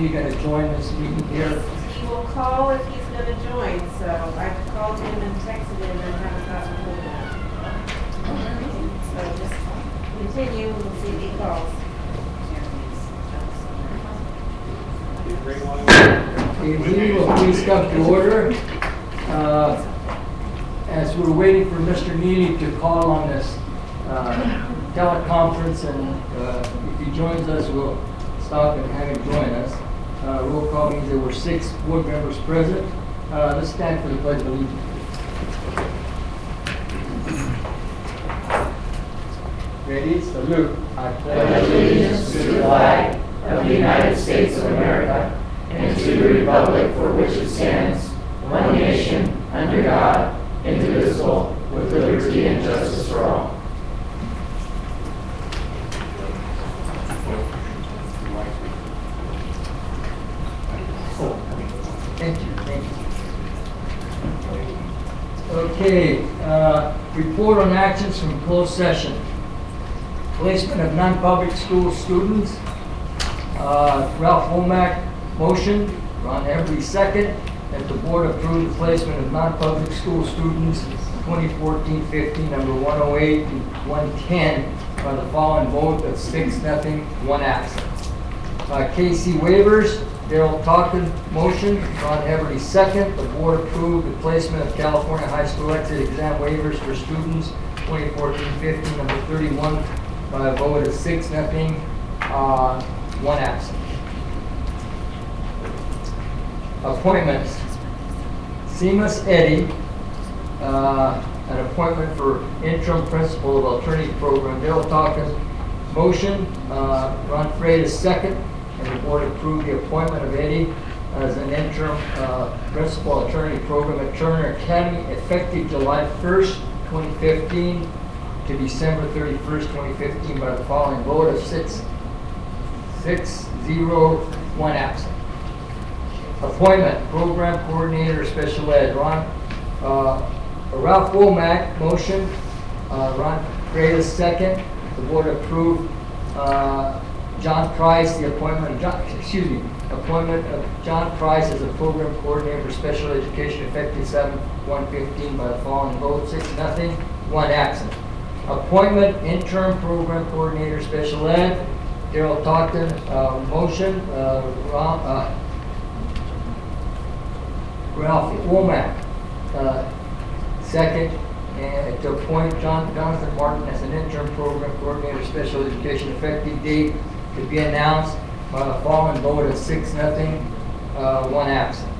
Neely going to join this meeting here? He will call if he's going to join, so I've called him and texted him and haven't gotten hold of him. So just continue, we'll see if he calls. The meeting will please come to order. As we're waiting for Mr. Neely to call on this teleconference, and if he joins us, we'll stop and have him join us. Roll call means there were 6 board members present. Let's stand for the Pledge of Allegiance. Ready? Salute. I pledge allegiance to the flag of the United States of America and to the republic for which it stands, one nation, under God, indivisible, with liberty and justice for all. Thank you. Okay, report on actions from closed session. Placement of non-public school students. Ralph Womack, motion. Ron Every, second. That the board approve the placement of non-public school students 2014-15, number 108 to 110, by the following vote of 6-0, 1 absent. KC waivers. Darrell Talkin, motion. Ron Everly, second. The board approved the placement of California High School exit exam waivers for students 2014-15, number 31, by a vote of 6-0, 1 absent. Appointments. Seamus Eddy, an appointment for interim principal of alternative program. Darrell Talkin, motion. Ron Freitas, second. And the board approved the appointment of Eddie as an interim principal alternative program at Turner Academy effective July 1st, 2015 to December 31st, 2015 by the following vote of 6-0, 1 absent. Appointment, program coordinator, special ed. Ralph Womack, motion. Ron Freitas, second. The board approved John Price, the appointment of John Price as a program coordinator for special education effective 7/1/15 by the following vote, 6-0, 1 absent. Appointment interim program coordinator special ed. Darrell Talkin, motion. Ralph Womack, second. And to appoint Jonathan Martin as an interim program coordinator special education effective date to be announced by the following vote of 6-0, 1 absent.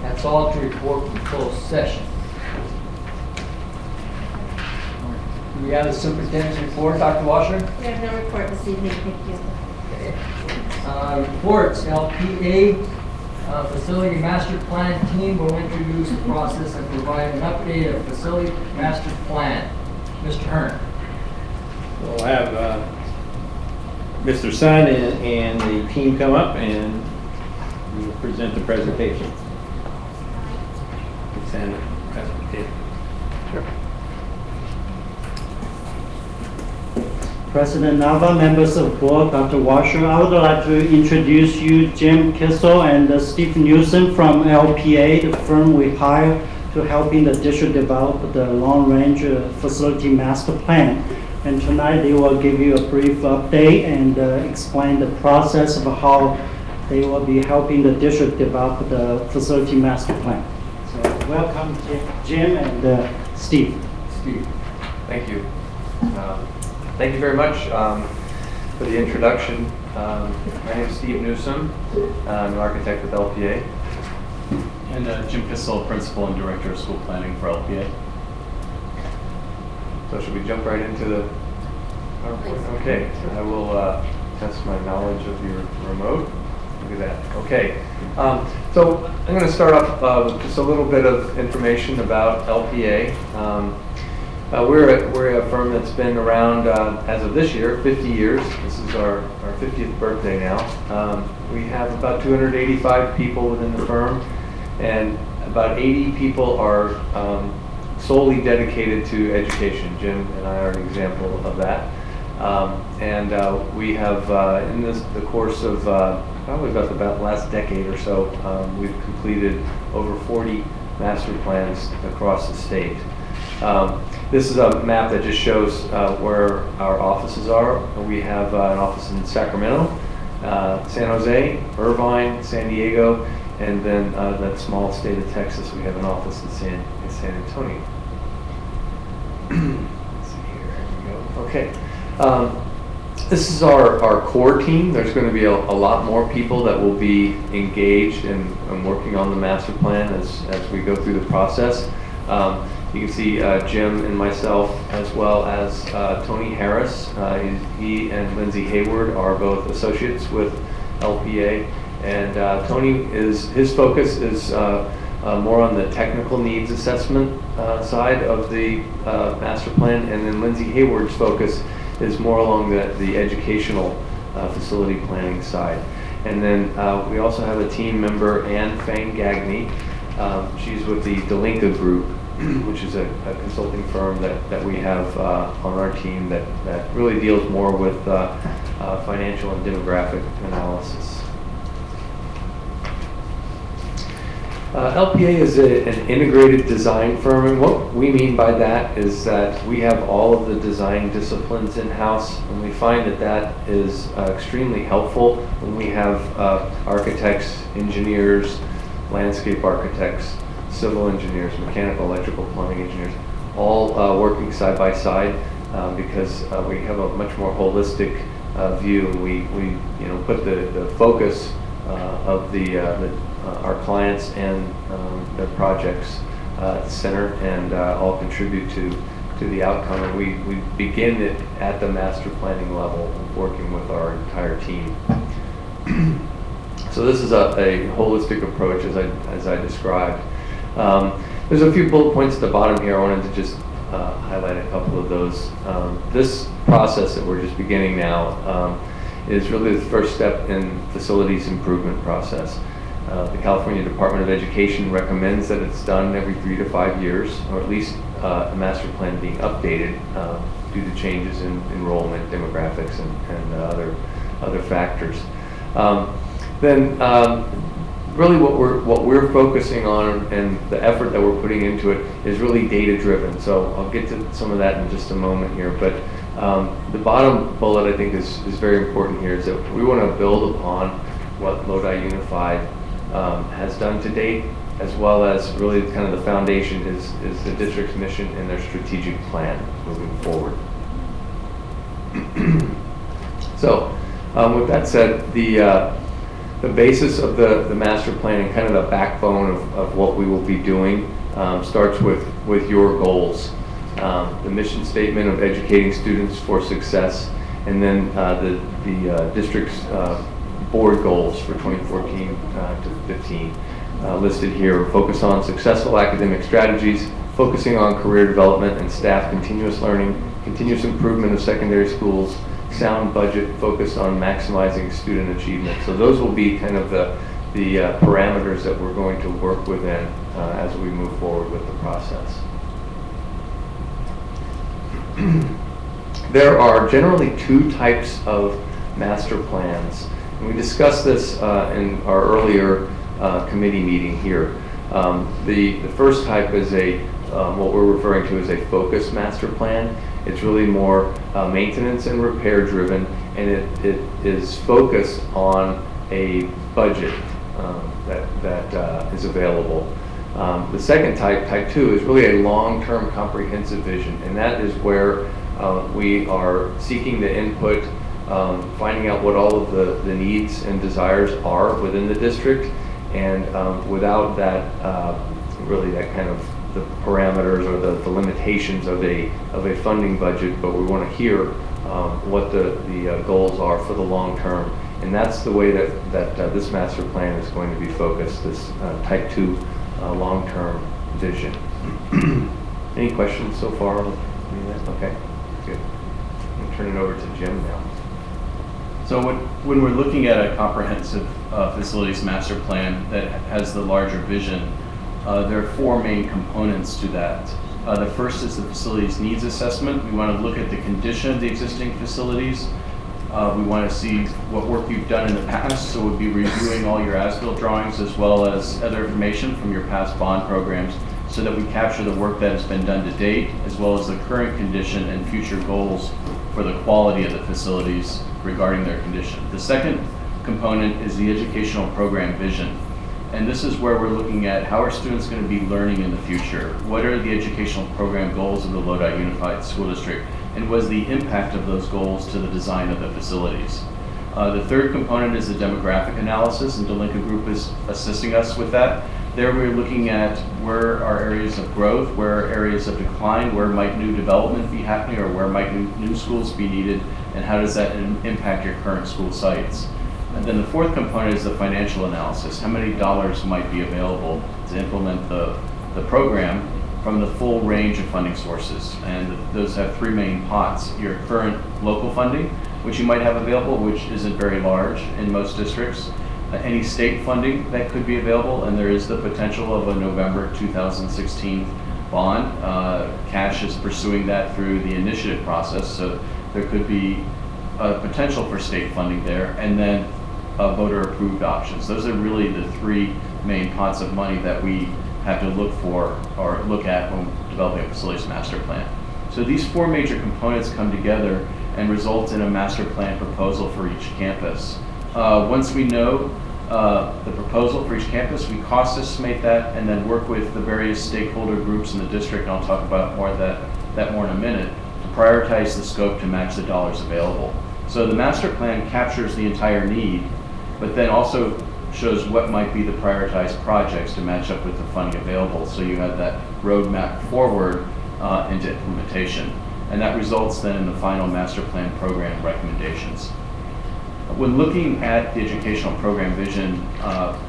That's all to report from closed session. Do we have the superintendent's report, Dr. Washer? We have no report this evening, thank you. Okay. Reports, LPA Facility Master Plan team will introduce the process and provide an update of Facility Master Plan. Mr. Hearn. We'll have Mr. Sun and the team come up and we will present the presentation. Send the presentation. Sure. President Nava, members of the board, Dr. Washer, I would like to introduce you Jim Kissel and Steve Newsom from LPA, the firm we hired to helping the district develop the long-range facility master plan. And tonight they will give you a brief update and explain the process of how they will be helping the district develop the facility master plan. So welcome Jim and Steve. Thank you. Thank you very much for the introduction. My name is Steve Newsom. I'm an architect with LPA. And Jim Kissel, Principal and Director of School Planning for LPA. So should we jump right into the PowerPoint? Okay, I will test my knowledge of your remote. Look at that. Okay, so I'm going to start off with just a little bit of information about LPA. We're a firm that's been around as of this year, 50 years. This is our 50th birthday now. We have about 285 people within the firm, and about 80 people are solely dedicated to education. Jim and I are an example of that. We have, in the course of probably about the last decade or so, we've completed over 40 master plans across the state. This is a map that just shows where our offices are. We have an office in Sacramento, San Jose, Irvine, San Diego, and then that small state of Texas, we have an office in San Antonio. Let's see here, there we go. Okay. This is our core team. There's going to be a lot more people that will be engaged and working on the master plan as we go through the process. You can see Jim and myself, as well as Tony Harris. He and Lindsay Hayward are both associates with LPA, and Tony his focus is more on the technical needs assessment side of the master plan, and then Lindsay Hayward's focus is more along the educational facility planning side. And then we also have a team member, Anne Fang Gagney. She's with the Delinka Group, which is a consulting firm that we have on our team that really deals more with financial and demographic analysis. LPA is an integrated design firm, and what we mean by that is that we have all of the design disciplines in-house, and we find that is extremely helpful when we have architects, engineers, landscape architects, civil engineers, mechanical, electrical, plumbing engineers, all working side by side because we have a much more holistic view, and we put the focus of our clients and their projects center and all contribute to the outcome. And we begin it at the master planning level, working with our entire team. So this is a holistic approach, as I described. There's a few bullet points at the bottom here. I wanted to just highlight a couple of those. This process that we're just beginning now is really the first step in facilities improvement process. The California Department of Education recommends that it's done every 3 to 5 years, or at least a master plan being updated due to changes in enrollment, demographics, and other factors. Really what we're focusing on and the effort that we're putting into it is really data driven. So I'll get to some of that in just a moment here, but the bottom bullet I think is very important here, is that we want to build upon what Lodi Unified has done to date, as well as really kind of the foundation is the district's mission and their strategic plan moving forward. So with that said, the basis of the master plan and kind of the backbone of what we will be doing starts with your goals. The mission statement of educating students for success, and then the district's board goals for 2014 to 15 listed here. Focus on successful academic strategies, focusing on career development and staff continuous learning, continuous improvement of secondary schools, sound budget focused on maximizing student achievement. So those will be kind of the parameters that we're going to work within as we move forward with the process. There are generally 2 types of master plans. And we discussed this in our earlier committee meeting here. The first type is what we're referring to as a focused master plan. It's really more maintenance and repair driven, and it is focused on a budget that is available. The second type 2, is really a long-term comprehensive vision, and that is where we are seeking the input, finding out what all of the needs and desires are within the district, and without that, really that kind of the parameters or the limitations of a funding budget, but we want to hear what the goals are for the long term, and that's the way that this master plan is going to be focused. This type 2 long-term vision. Any questions so far? Okay, good. I'll turn it over to Jim now. So when we're looking at a comprehensive facilities master plan that has the larger vision, there are 4 main components to that. The first is the facilities needs assessment. We want to look at the condition of the existing facilities. We want to see what work you've done in the past, so we'll be reviewing all your as-built drawings as well as other information from your past bond programs so that we capture the work that has been done to date as well as the current condition and future goals for the quality of the facilities regarding their condition. The second component is the educational program vision. And this is where we're looking at how are students going to be learning in the future? What are the educational program goals of the Lodi Unified School District? And what is the impact of those goals to the design of the facilities? The third component is the demographic analysis, and Delinka Group is assisting us with that. There we're looking at where are areas of growth, where are areas of decline, where might new development be happening, or where might new schools be needed, and how does that impact your current school sites? And then the fourth component is the financial analysis. How many dollars might be available to implement the program from the full range of funding sources? And those have three main pots. Your current local funding, which you might have available, which isn't very large in most districts. Any state funding that could be available, and there is the potential of a November 2016 bond. Cash is pursuing that through the initiative process, so there could be a potential for state funding there, and then voter-approved options. Those are really the three main pots of money that we have to look for or look at when developing a facilities master plan. So these four major components come together and result in a master plan proposal for each campus. Once we know the proposal for each campus, we cost estimate that and then work with the various stakeholder groups in the district, and I'll talk about more of that more in a minute, to prioritize the scope to match the dollars available. So the master plan captures the entire need, but then also shows what might be the prioritized projects to match up with the funding available. So you have that roadmap forward into implementation. And that results then in the final master plan program recommendations. When looking at the educational program vision,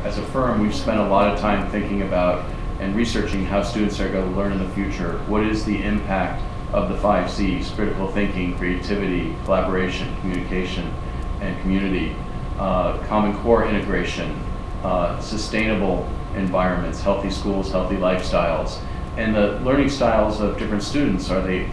as a firm, we've spent a lot of time thinking about and researching how students are going to learn in the future. What is the impact of the 5 C's: critical thinking, creativity, collaboration, communication, and community, common core integration, sustainable environments, healthy schools, healthy lifestyles, and the learning styles of different students. Are they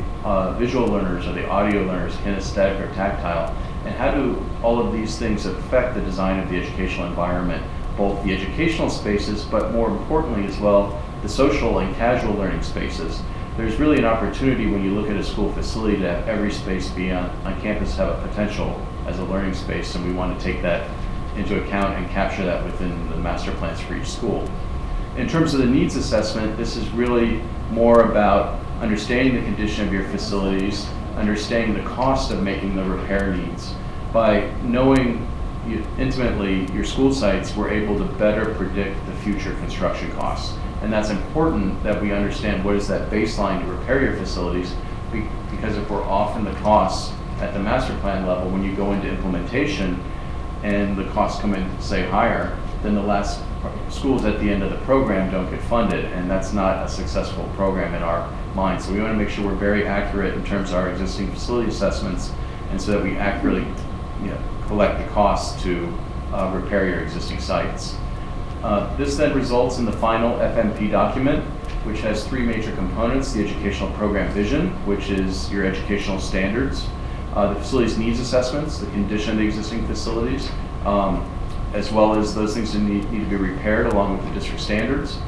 visual learners? Are they audio learners, kinesthetic or tactile? And how do all of these things affect the design of the educational environment, both the educational spaces, but more importantly as well, the social and casual learning spaces? There's really an opportunity when you look at a school facility to have every space be on campus have a potential as a learning space, and we want to take that into account and capture that within the master plans for each school. In terms of the needs assessment, this is really more about understanding the condition of your facilities, understanding the cost of making the repair needs. By knowing intimately your school sites, we're able to better predict the future construction costs. And that's important that we understand what is that baseline to repair your facilities, because if we're off in the costs at the master plan level, when you go into implementation and the costs come in, say, higher, then the last schools at the end of the program don't get funded, and that's not a successful program in our mind. So we want to make sure we're very accurate in terms of our existing facility assessments, and so that we accurately collect the costs to repair your existing sites. This then results in the final FMP document, which has three major components: the educational program vision, which is your educational standards, the facilities needs assessments, the condition of the existing facilities, as well as those things that need to be repaired along with the district standards.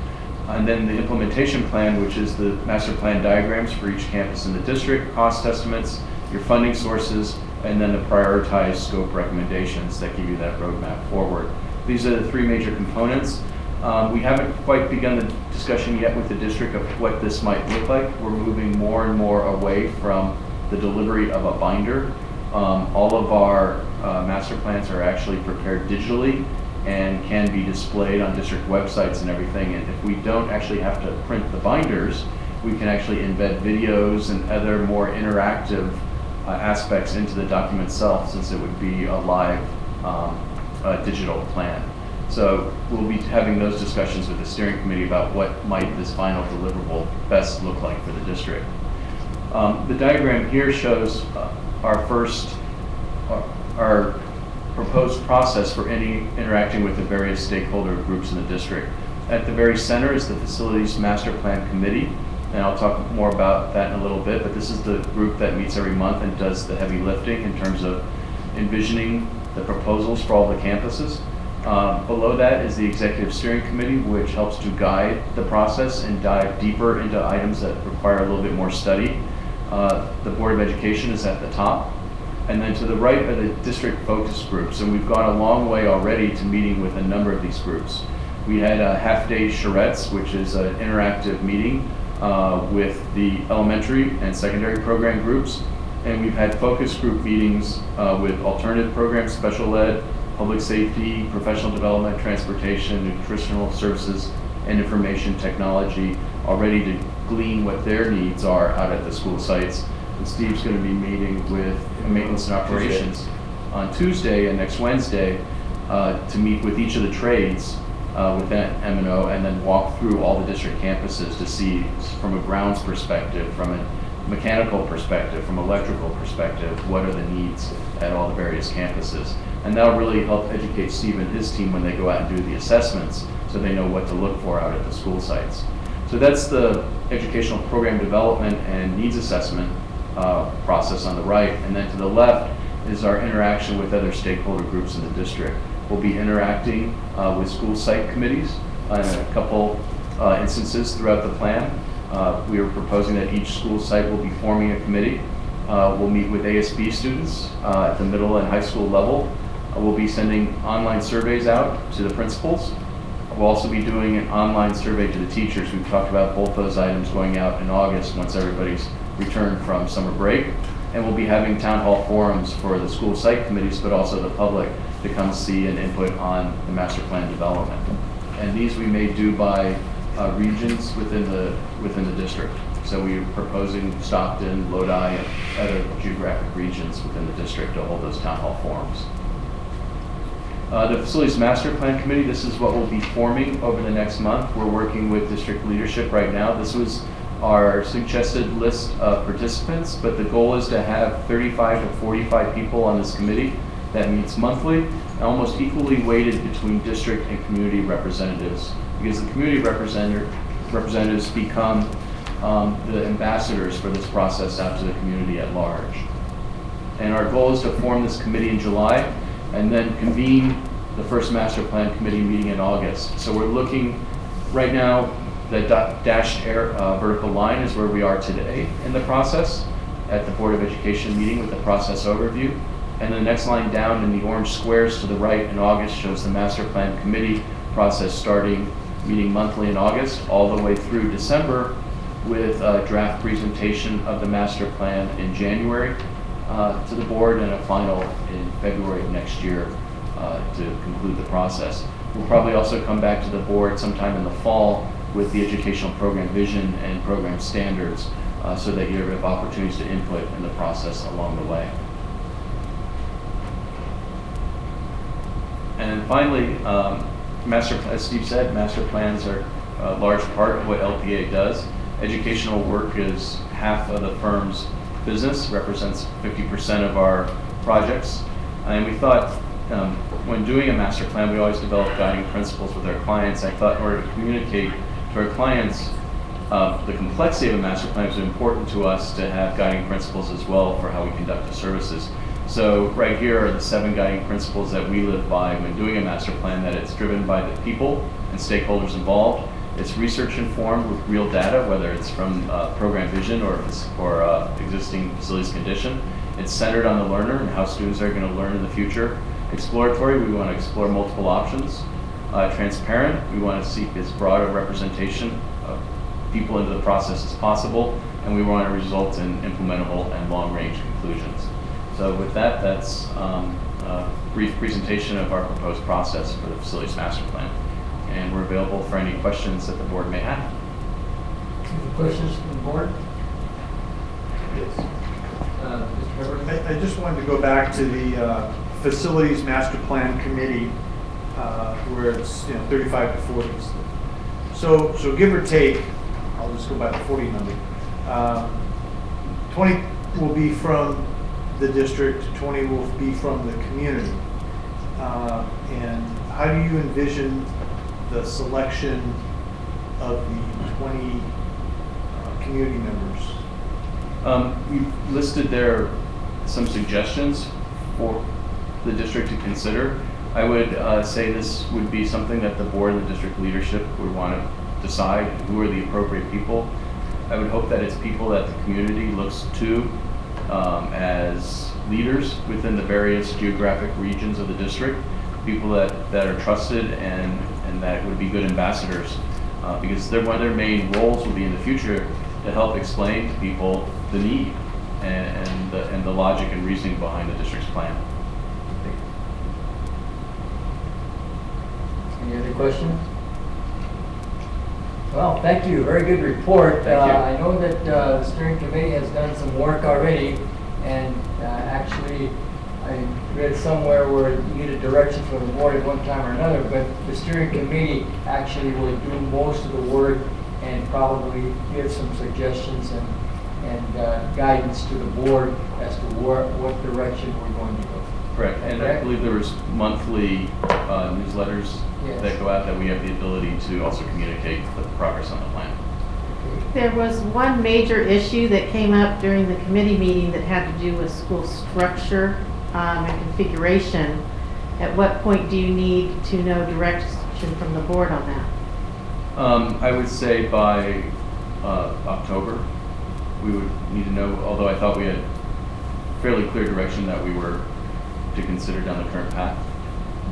And then the implementation plan, which is the master plan diagrams for each campus in the district, cost estimates, your funding sources, and then the prioritized scope recommendations that give you that roadmap forward. These are the three major components. We haven't quite begun the discussion yet with the district of what this might look like. We're moving more and more away from the delivery of a binder. All of our master plans are actually prepared digitally and can be displayed on district websites and everything. And if we don't actually have to print the binders, we can actually embed videos and other more interactive aspects into the document itself, since it would be a live digital plan. So we'll be having those discussions with the steering committee about what might this final deliverable best look like for the district. The diagram here shows our proposed process for interacting with the various stakeholder groups in the district. At the very center is the facilities master plan committee, and I'll talk more about that in a little bit, but this is the group that meets every month and does the heavy lifting in terms of envisioning the proposals for all the campuses. Below that is the Executive Steering Committee, which helps to guide the process and dive deeper into items that require a little bit more study. The Board of Education is at the top. And then to the right are the district focus groups, and we've gone a long way already to meeting with a number of these groups. We had a half-day charrettes, which is an interactive meeting with the elementary and secondary program groups, and we've had focus group meetings with alternative programs, special ed, public safety, professional development, transportation, nutritional services, and information technology, already to glean what their needs are out at the school sites. And Steve's going to be meeting with maintenance and operations on Tuesday and next Wednesday to meet with each of the trades within M&O, and then walk through all the district campuses to see from a grounds perspective, from a mechanical perspective, from electrical perspective, what are the needs at all the various campuses. And that'll really help educate Steve and his team when they go out and do the assessments, so they know what to look for out at the school sites. So that's the educational program development and needs assessment process on the right. And then to the left is our interaction with other stakeholder groups in the district. We'll be interacting with school site committees in a couple instances throughout the plan. We are proposing that each school site will be forming a committee. We'll meet with ASB students at the middle and high school level. We'll be sending online surveys out to the principals. We'll also be doing an online survey to the teachers. We've talked about both those items going out in August once everybody's returned from summer break. And we'll be having town hall forums for the school site committees, but also the public to come see and input on the master plan development. And these we may do by regions within the district. So we're proposing Stockton, Lodi, and other geographic regions within the district to hold those town hall forums. The Facilities Master Plan Committee, this is what we'll be forming over the next month. We're working with district leadership right now. This was our suggested list of participants, but the goal is to have 35 to 45 people on this committee that meets monthly, and almost equally weighted between district and community representatives, because the community representatives become the ambassadors for this process out to the community at large. And our goal is to form this committee in July and then convene the first master plan committee meeting in August. So we're looking right now, the dashed vertical line is where we are today in the process at the Board of Education meeting with the process overview. And the next line down in the orange squares to the right in August shows the master plan committee process starting meeting monthly in August all the way through December, with a draft presentation of the master plan in January to the board, and a final in February of next year to conclude the process. We'll probably also come back to the board sometime in the fall with the educational program vision and program standards so that you have opportunities to input in the process along the way. And finally, as Steve said, master plans are a large part of what LPA does. Educational work is half of the firm's business, represents 50% of our projects. And we thought when doing a master plan, we always develop guiding principles with our clients. I thought in order to communicate to our clients the complexity of a master plan, it was important to us to have guiding principles as well for how we conduct the services. So right here are the 7 guiding principles that we live by when doing a master plan, that it's driven by the people and stakeholders involved. It's research informed with real data, whether it's from program vision or existing facilities condition. It's centered on the learner and how students are going to learn in the future. Exploratory, we want to explore multiple options. Transparent, we want to seek as broad a representation of people into the process as possible, and we want to result in implementable and long-range conclusions. So with that, that's a brief presentation of our proposed process for the Facilities Master Plan. And we're available for any questions that the board may have. Any questions from the board? Yes. Mr. Herbert? I just wanted to go back to the Facilities Master Plan Committee, where it's 35 to 40. So give or take, I'll just go by the 40 number. 20 will be from the district, 20 will be from the community. And how do you envision the selection of the 20 community members? You listed there some suggestions for the district to consider. I would say this would be something that the board and the district leadership would want to decide who are the appropriate people. I would hope that it's people that the community looks to as leaders within the various geographic regions of the district, people that are trusted and that would be good ambassadors, because one of their main roles will be in the future to help explain to people the need and the logic and reasoning behind the district's plan. Any other questions? Well, thank you. Very good report. Thank you. I know that the steering committee has done some work already, and actually, I read somewhere where you needed direction from the board at one time or another, but the steering committee actually will do most of the work and probably give some suggestions and guidance to the board as to what direction we're going to go. Correct, and I believe there was monthly newsletters Yes. that go out that we have the ability to also communicate the progress on the plan. There was one major issue that came up during the committee meeting that had to do with school structure and configuration. At what point do you need to know direction from the board on that? I would say by October, we would need to know, although I thought we had fairly clear direction that we were to consider down the current path.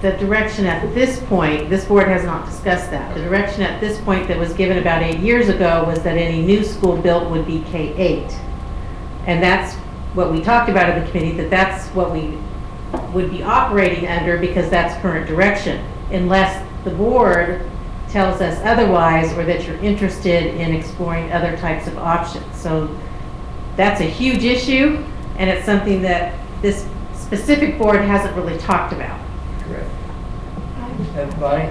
The direction at this point, this board has not discussed that. The direction at this point that was given about 8 years ago was that any new school built would be K-8. And that's what we talked about in the committee, that's what we would be operating under because that's current direction. Unless the board tells us otherwise or that you're interested in exploring other types of options. So that's a huge issue, and it's something that this specific board hasn't really talked about. Correct. Everybody?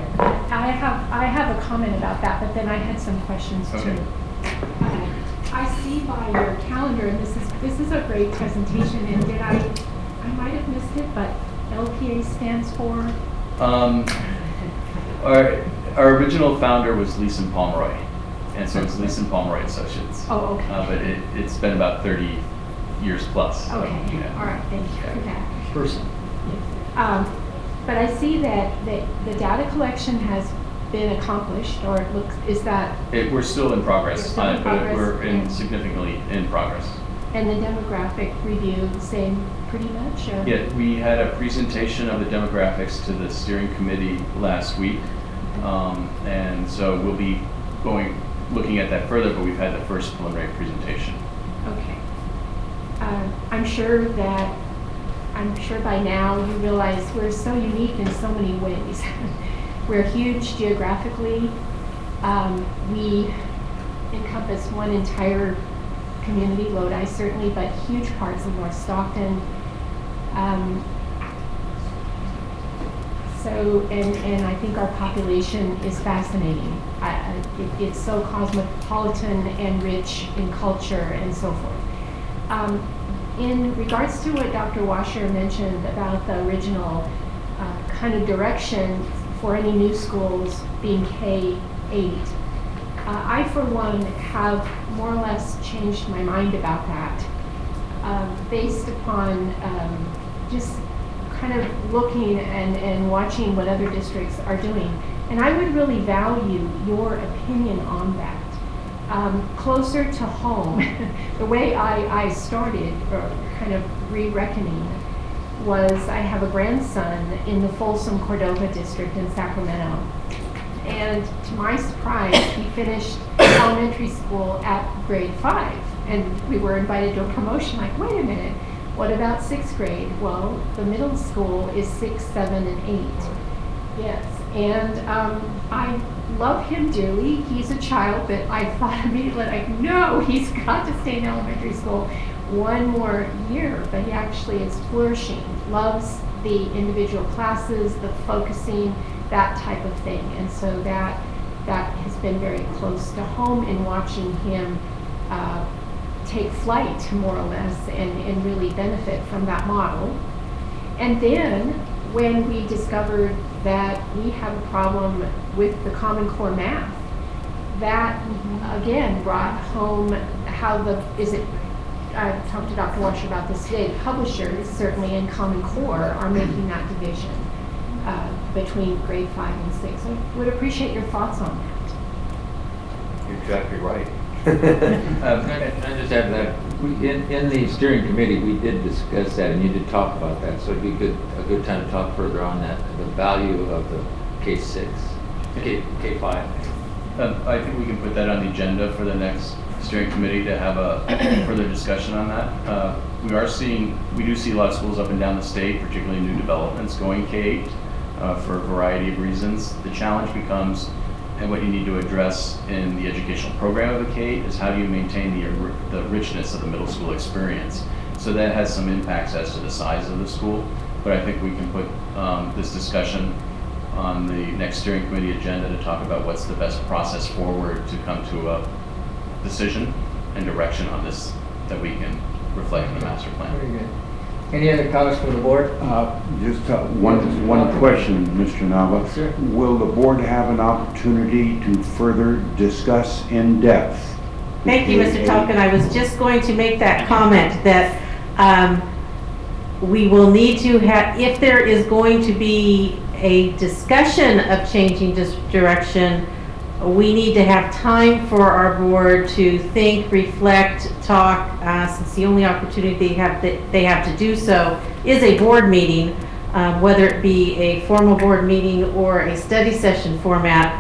I have a comment about that, but then I had some questions too. Okay. I see by your calendar, and this is a great presentation, and I might have missed it, but LPA stands for? Our original founder was Leeson Pomeroy, and so it's Leeson Pomeroy Associates. Oh, okay. But it's been about 30 years plus. Okay, Yeah. all right, thank you for that. Person. But I see that the data collection has been accomplished, or it looks, is that, We're still in progress You're still on in it, but progress, we're and- significantly in progress. and the demographic review, the same pretty much? Or? Yeah, we had a presentation of the demographics to the steering committee last week. And so we'll be looking at that further, but we've had the first preliminary presentation. Okay. I'm sure by now you realize we're so unique in so many ways. We're huge geographically. We encompass one entire community, Lodi certainly, but huge parts of North Stockton. And I think our population is fascinating. It's so cosmopolitan and rich in culture and so forth. In regards to what Dr. Washer mentioned about the original kind of direction for any new schools being K-8, I, for one, have more or less changed my mind about that based upon just kind of looking and watching what other districts are doing. And I would really value your opinion on that. Closer to home, the way I started, or kind of re-reckoning, was I have a grandson in the Folsom Cordova district in Sacramento. And to my surprise, he finished elementary school at grade 5. And we were invited to a promotion, like, wait a minute, what about 6th grade? Well, the middle school is 6, 7, and 8. Yes, and I love him dearly. He's a child that I thought immediately, like, no, he's got to stay in elementary school one more year, but he actually is flourishing, loves the individual classes, the focusing, that type of thing. And so that has been very close to home in watching him take flight, more or less, and really benefit from that model. And then when we discovered that we have a problem with the Common Core math, that, again, brought home how I talked to Dr. Washer about this today, the publishers, certainly in Common Core, are making that division between grade 5 and 6. I would appreciate your thoughts on that. You're exactly right. Can I just add that, in the steering committee, we did discuss that, and you did talk about that, so it'd be a good time to talk further on that, the value of the K6, K5. I think we can put that on the agenda for the next steering committee to have a further discussion on that. We do see a lot of schools up and down the state, particularly new developments, going K8 for a variety of reasons. The challenge becomes, and what you need to address in the educational program of the K8 is how do you maintain the richness of the middle school experience. So that has some impacts as to the size of the school, but I think we can put this discussion on the next steering committee agenda to talk about what's the best process forward to come to a decision and direction on this that we can reflect in the master plan. Very good. Any other comments from the board? Just one question, Mr. Nava. Sure. Will the board have an opportunity to further discuss in depth? Thank you, Mr. Talkin. I was just going to make that comment that we will need to have, if there is going to be a discussion of changing this direction, we need to have time for our board to think, reflect, talk, since the only opportunity they have to do so is a board meeting, whether it be a formal board meeting or a study session format.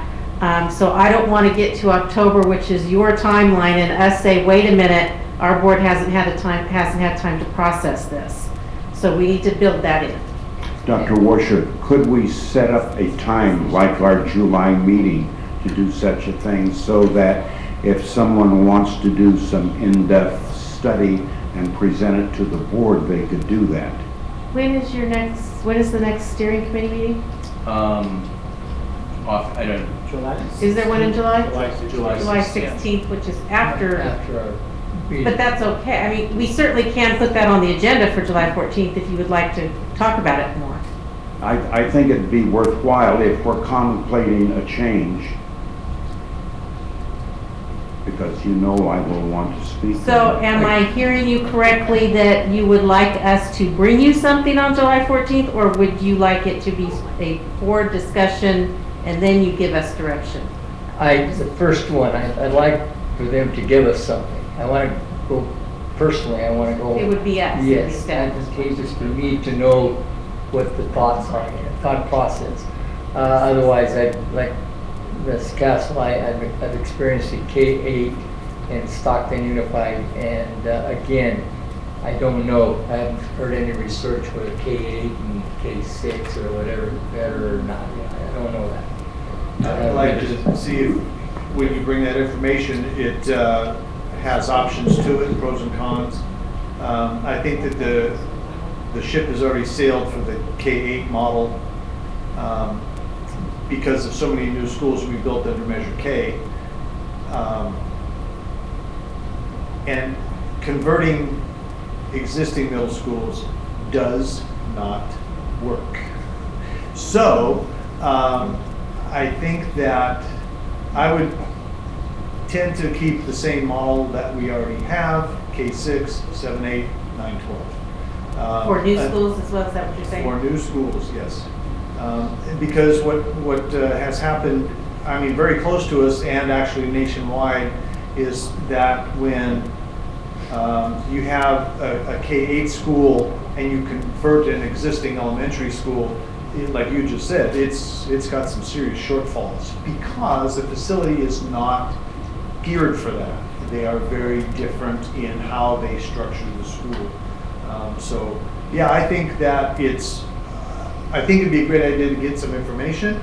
So I don't want to get to October, which is your timeline, and us say, wait a minute, our board hasn't had time to process this. So we need to build that in. Dr. Washer, could we set up a time like our July meeting to do such a thing so that if someone wants to do some in-depth study and present it to the board, they could do that? When is the next steering committee meeting? I don't. July? Is there one in July? July 16th, which is after. After our meeting. But that's okay. I mean, we certainly can put that on the agenda for July 14th if you would like to talk about it more. I think it'd be worthwhile if we're contemplating a change, because you know I will want to speak. So am I hearing you correctly that you would like us to bring you something on July 14th, or would you like it to be a board discussion and then you give us direction? The first one, I'd like for them to give us something. I want to go, personally, I want to go. It would be us. Yes, advantageous for me to know what the thoughts are, thought process. Otherwise, like Ms. Castle, I've experienced at K8 and Stockton Unified, and again, I don't know. I haven't heard any research whether K8 and K6 or whatever is better or not. I don't know that. I'd like to see if, when you bring that information, it has options to it, pros and cons. I think that the ship has already sailed for the K8 model because of so many new schools we built under Measure K. And converting existing middle schools does not work. So I think that I would tend to keep the same model that we already have, K6, 7, 8, 9, 12. For new schools as well, is that what you're saying? For new schools, yes. Because what has happened, I mean, very close to us and actually nationwide, is that when you have a K-8 school and you convert an existing elementary school, like you just said, it's got some serious shortfalls because the facility is not geared for that. They are very different in how they structure the school. So yeah, I think that I think it'd be a great idea to get some information,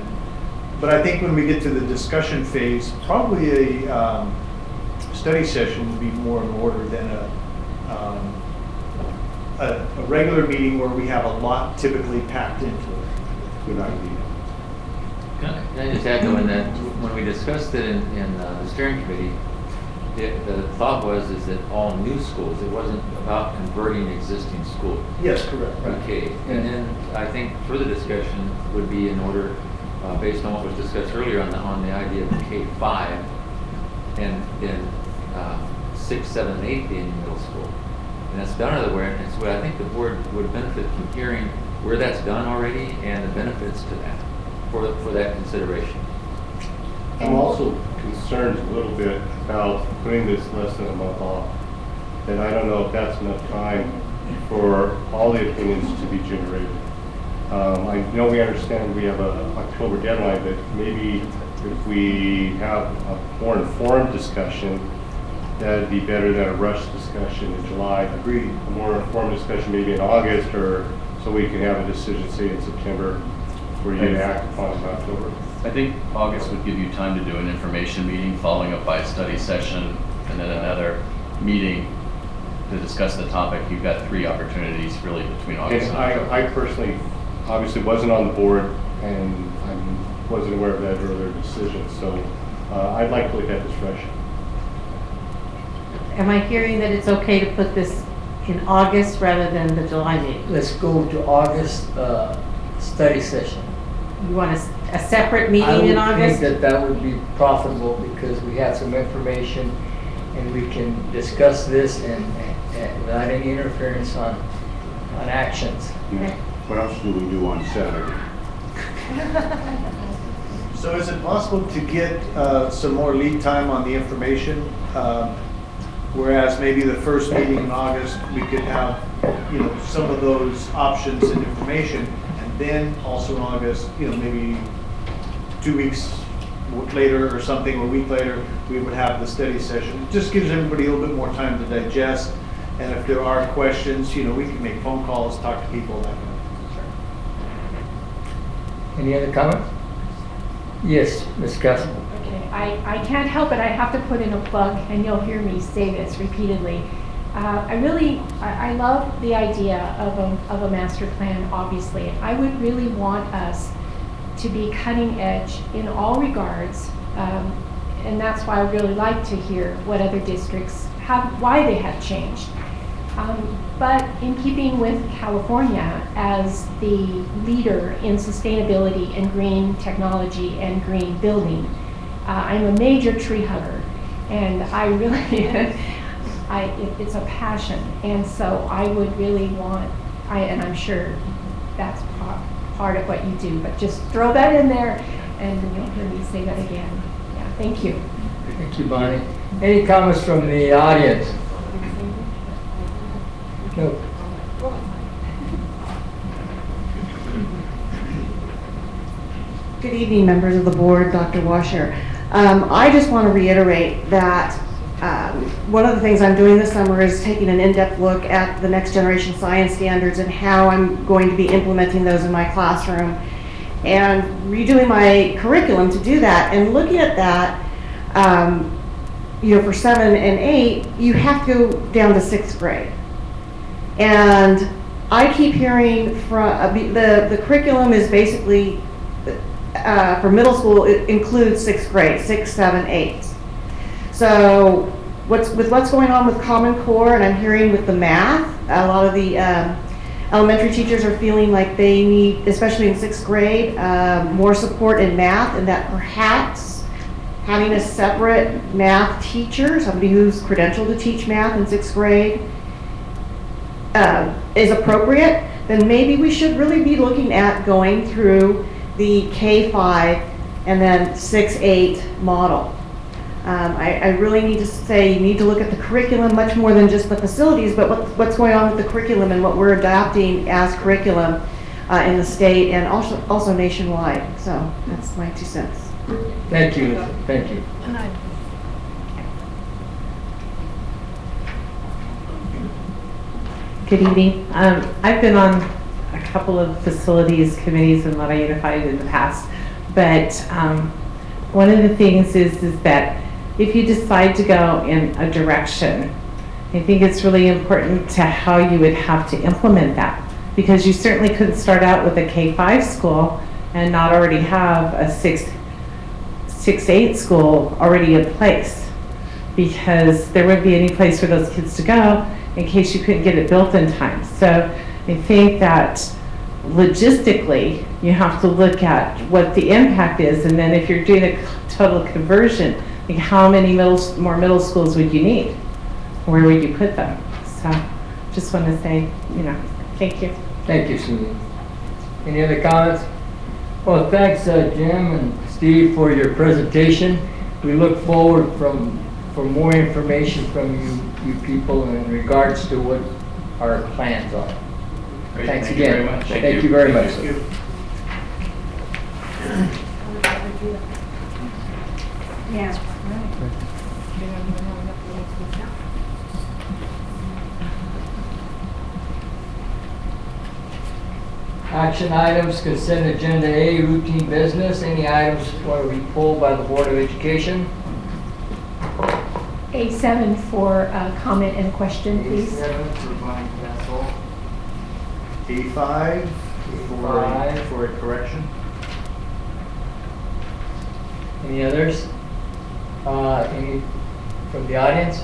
but I think when we get to the discussion phase, probably a study session would be more in order than a regular meeting where we have a lot typically packed into it. Good idea. Can I just add though, in that when we discussed it in the steering committee, the thought was is that all new schools, it wasn't about converting existing schools. Yes, correct. Okay, and then I think further discussion would be in order, based on what was discussed earlier on the idea of K5, and in 6, 7, and 8 being middle school. And that's done otherwhere, and so I think the board would benefit from hearing where that's done already and the benefits to that, for that consideration. I'm also concerned a little bit about putting this less than a month off. And I don't know if that's enough time for all the opinions to be generated. I know we understand we have a October deadline, but maybe if we have a more informed discussion, that'd be better than a rushed discussion in July. Agreed. A more informed discussion maybe in August, or so we can have a decision, say in September, for you to act upon in October. I think August would give you time to do an information meeting, following up by a study session, and then another meeting to discuss the topic. You've got 3 opportunities really between August And and October. I personally obviously wasn't on the board, and I wasn't aware of that earlier decision, so I'd like to look at this fresh. Am I hearing that it's okay to put this in August rather than the July meeting? Let's go to August study session. You want a separate meeting in I August? would think that would be profitable because we have some information and we can discuss this and without any interference on actions. Okay. What else do we do on Saturday? So is it possible to get some more lead time on the information? Whereas maybe the first meeting in August, we could have, some of those options and information. And then also in August, maybe 2 weeks later or something, or a week later, we would have the study session. It just gives everybody a little bit more time to digest. And if there are questions, we can make phone calls, talk to people, that kind of thing. Any other comments? Yes, Ms. Castle. Okay, I can't help it, I have to put in a plug, and you'll hear me say this repeatedly. I love the idea of a master plan, obviously. I would really want us to be cutting edge in all regards, and that's why I really like to hear what other districts have, why they have changed. But in keeping with California as the leader in sustainability and green technology and green building, I'm a major tree hugger, and I really, it's a passion, and so I would really want, and I'm sure that's part of what you do, but just throw that in there, and you'll hear me say that again. Yeah, thank you. Thank you, Bonnie. Any comments from the audience? No. Good evening, members of the board, Dr. Washer. I just want to reiterate that one of the things I'm doing this summer is taking an in-depth look at the next generation science standards and how I'm going to be implementing those in my classroom, and redoing my curriculum to do that. And looking at that, for 7 and 8, you have to go down to 6th grade. And I keep hearing from the curriculum is basically for middle school, it includes 6th grade, 6, 7, 8. So what's going on with Common Core, and I'm hearing with the math, a lot of the elementary teachers are feeling like they need, especially in 6th grade, more support in math, and that perhaps having a separate math teacher, somebody who's credentialed to teach math in 6th grade, is appropriate. Then maybe we should really be looking at going through the K-5 and then 6-8 model. I really need to say you need to look at the curriculum much more than just the facilities, but what's going on with the curriculum and what we're adopting as curriculum in the state and also nationwide. So that's my 2 cents. Thank you. Thank you. Good evening. I've been on a couple of facilities committees in Lodi Unified in the past, but one of the things is that if you decide to go in a direction, I think it's really important to how you would have to implement that, because you certainly couldn't start out with a K-5 school and not already have a 6-8 school already in place, because there wouldn't be any place for those kids to go in case you couldn't get it built in time. So I think that logistically, you have to look at what the impact is, and then if you're doing a total conversion, Like, how many more middle schools would you need? Where would you put them? So just want to say, thank you. Thank you, Susan. Any other comments? Well, thanks, Jim and Steve, for your presentation. We look forward for more information from you people in regards to what our plans are. Great, Thanks thank you again. very much. Thank you very much. Yeah. Action items, consent agenda A, routine business. Any items want to be pulled by the Board of Education? A7 for comment and question, please. A7 for Brian Castle. A5 A5. for a correction. Any others? Any from the audience?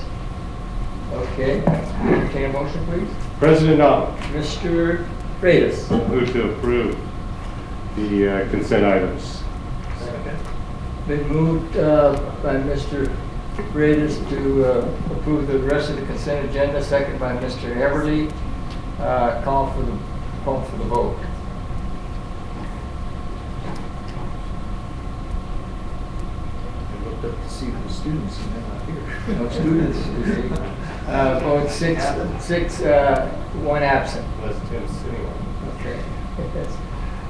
Okay, entertain a motion, please. President Knopf, Mr. Freitas. move to approve the consent items. Been moved by Mr. Freitas to approve the rest of the consent agenda, second by Mr. Everly. Call for the vote. I looked up to see the students and they're not here. No students. Vote six, one absent. Unless Tim's sitting on Okay.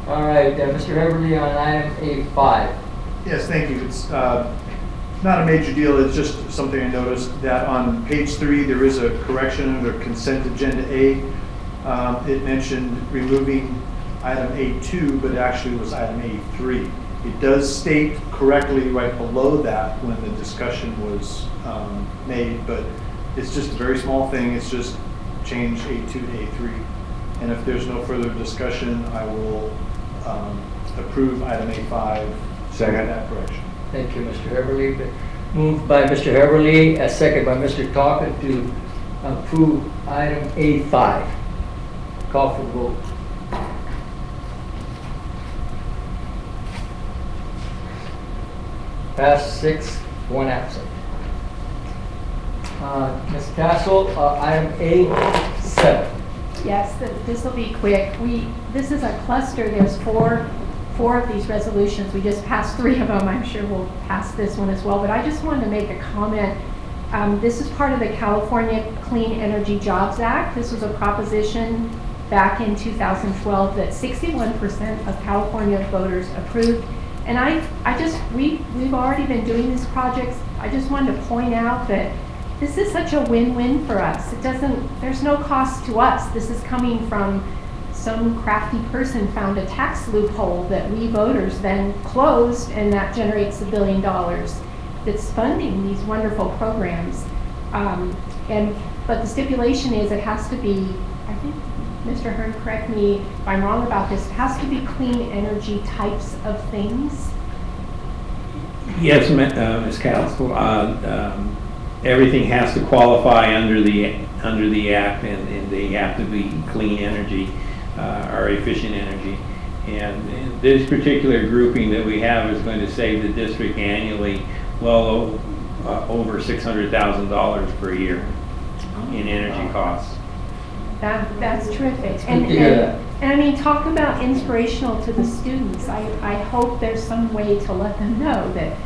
All right, Mr. Everly on item A5. Yes, thank you. It's not a major deal. It's just something I noticed that on page 3 there is a correction under consent agenda A. It mentioned removing item A2, but it actually was item A3. It does state correctly right below that when the discussion was made, but it's just a very small thing. It's just change A2 to A3. And if there's no further discussion, I will approve item A5. Second. That correction. Thank you, Mr. Everly. Moved by Mr. Everly, a second by Mr. Talkett to approve item A5. Call for the vote. Passed 6, 1 absent. Ms. Castle, item A7. Yes, this will be quick. This is a cluster. There's four of these resolutions. We just passed 3 of them. I'm sure we'll pass this one as well. But I just wanted to make a comment. This is part of the California Clean Energy Jobs Act. This was a proposition back in 2012 that 61% of California voters approved. And we've already been doing these projects. I just wanted to point out that this is such a win-win for us. There's no cost to us. This is coming from some crafty person found a tax loophole that we voters then closed, and that generates $1 billion that's funding these wonderful programs. But the stipulation is it has to be, I think, Mr. Hearn, correct me if I'm wrong about this, it has to be clean energy types of things. Yes, Ms. Council. Everything has to qualify under the act, and they have to be clean energy or efficient energy. And this particular grouping that we have is going to save the district annually well over $600,000 per year in energy costs. That's terrific. good to hear that. And I mean, talk about inspirational to the students. I hope there's some way to let them know that,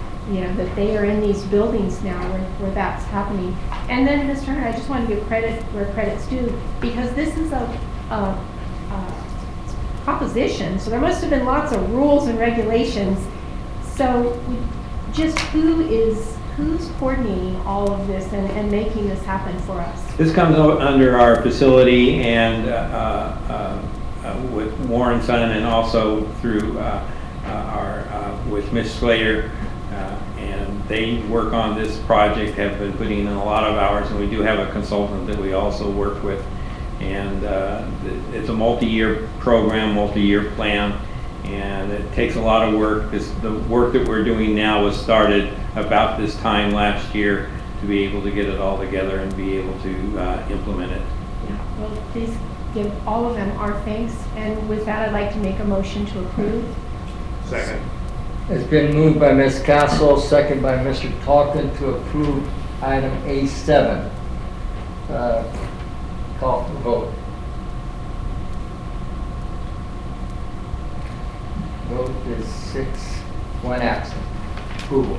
that they are in these buildings now where that's happening. And then, Ms. Turner, I just want to give credit where credit's due, because this is a proposition, so there must have been lots of rules and regulations. So just who's coordinating all of this and making this happen for us? This comes under our facility and with Warren Son, and also through with Ms. Slater, and they work on this project, have been putting in a lot of hours, and we do have a consultant that we also work with. And it's a multi-year program, multi-year plan, and it takes a lot of work. The work that we're doing now was started about this time last year to be able to get it all together and be able to implement it. Yeah. Well, please give all of them our thanks. And with that, I'd like to make a motion to approve. Second. It's been moved by Ms. Castle, second by Mr. Talkin to approve item A7. Call for the vote. Vote is 6-1 absent. Approval.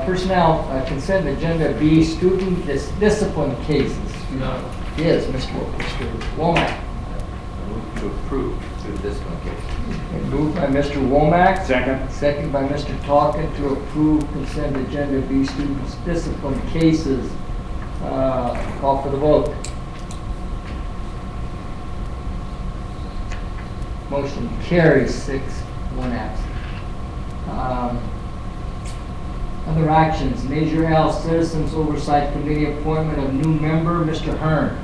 Personnel consent agenda B, student discipline cases. No. Yes, Mr. Womack. I move to approve through this one case. And moved by Mr. Womack. Second. Second by Mr. Talkin to approve consent agenda B, students discipline cases. Call for the vote. Motion carries 6-1 absent. Other actions, Measure L, Citizens Oversight Committee appointment of new member, Mr. Hearn.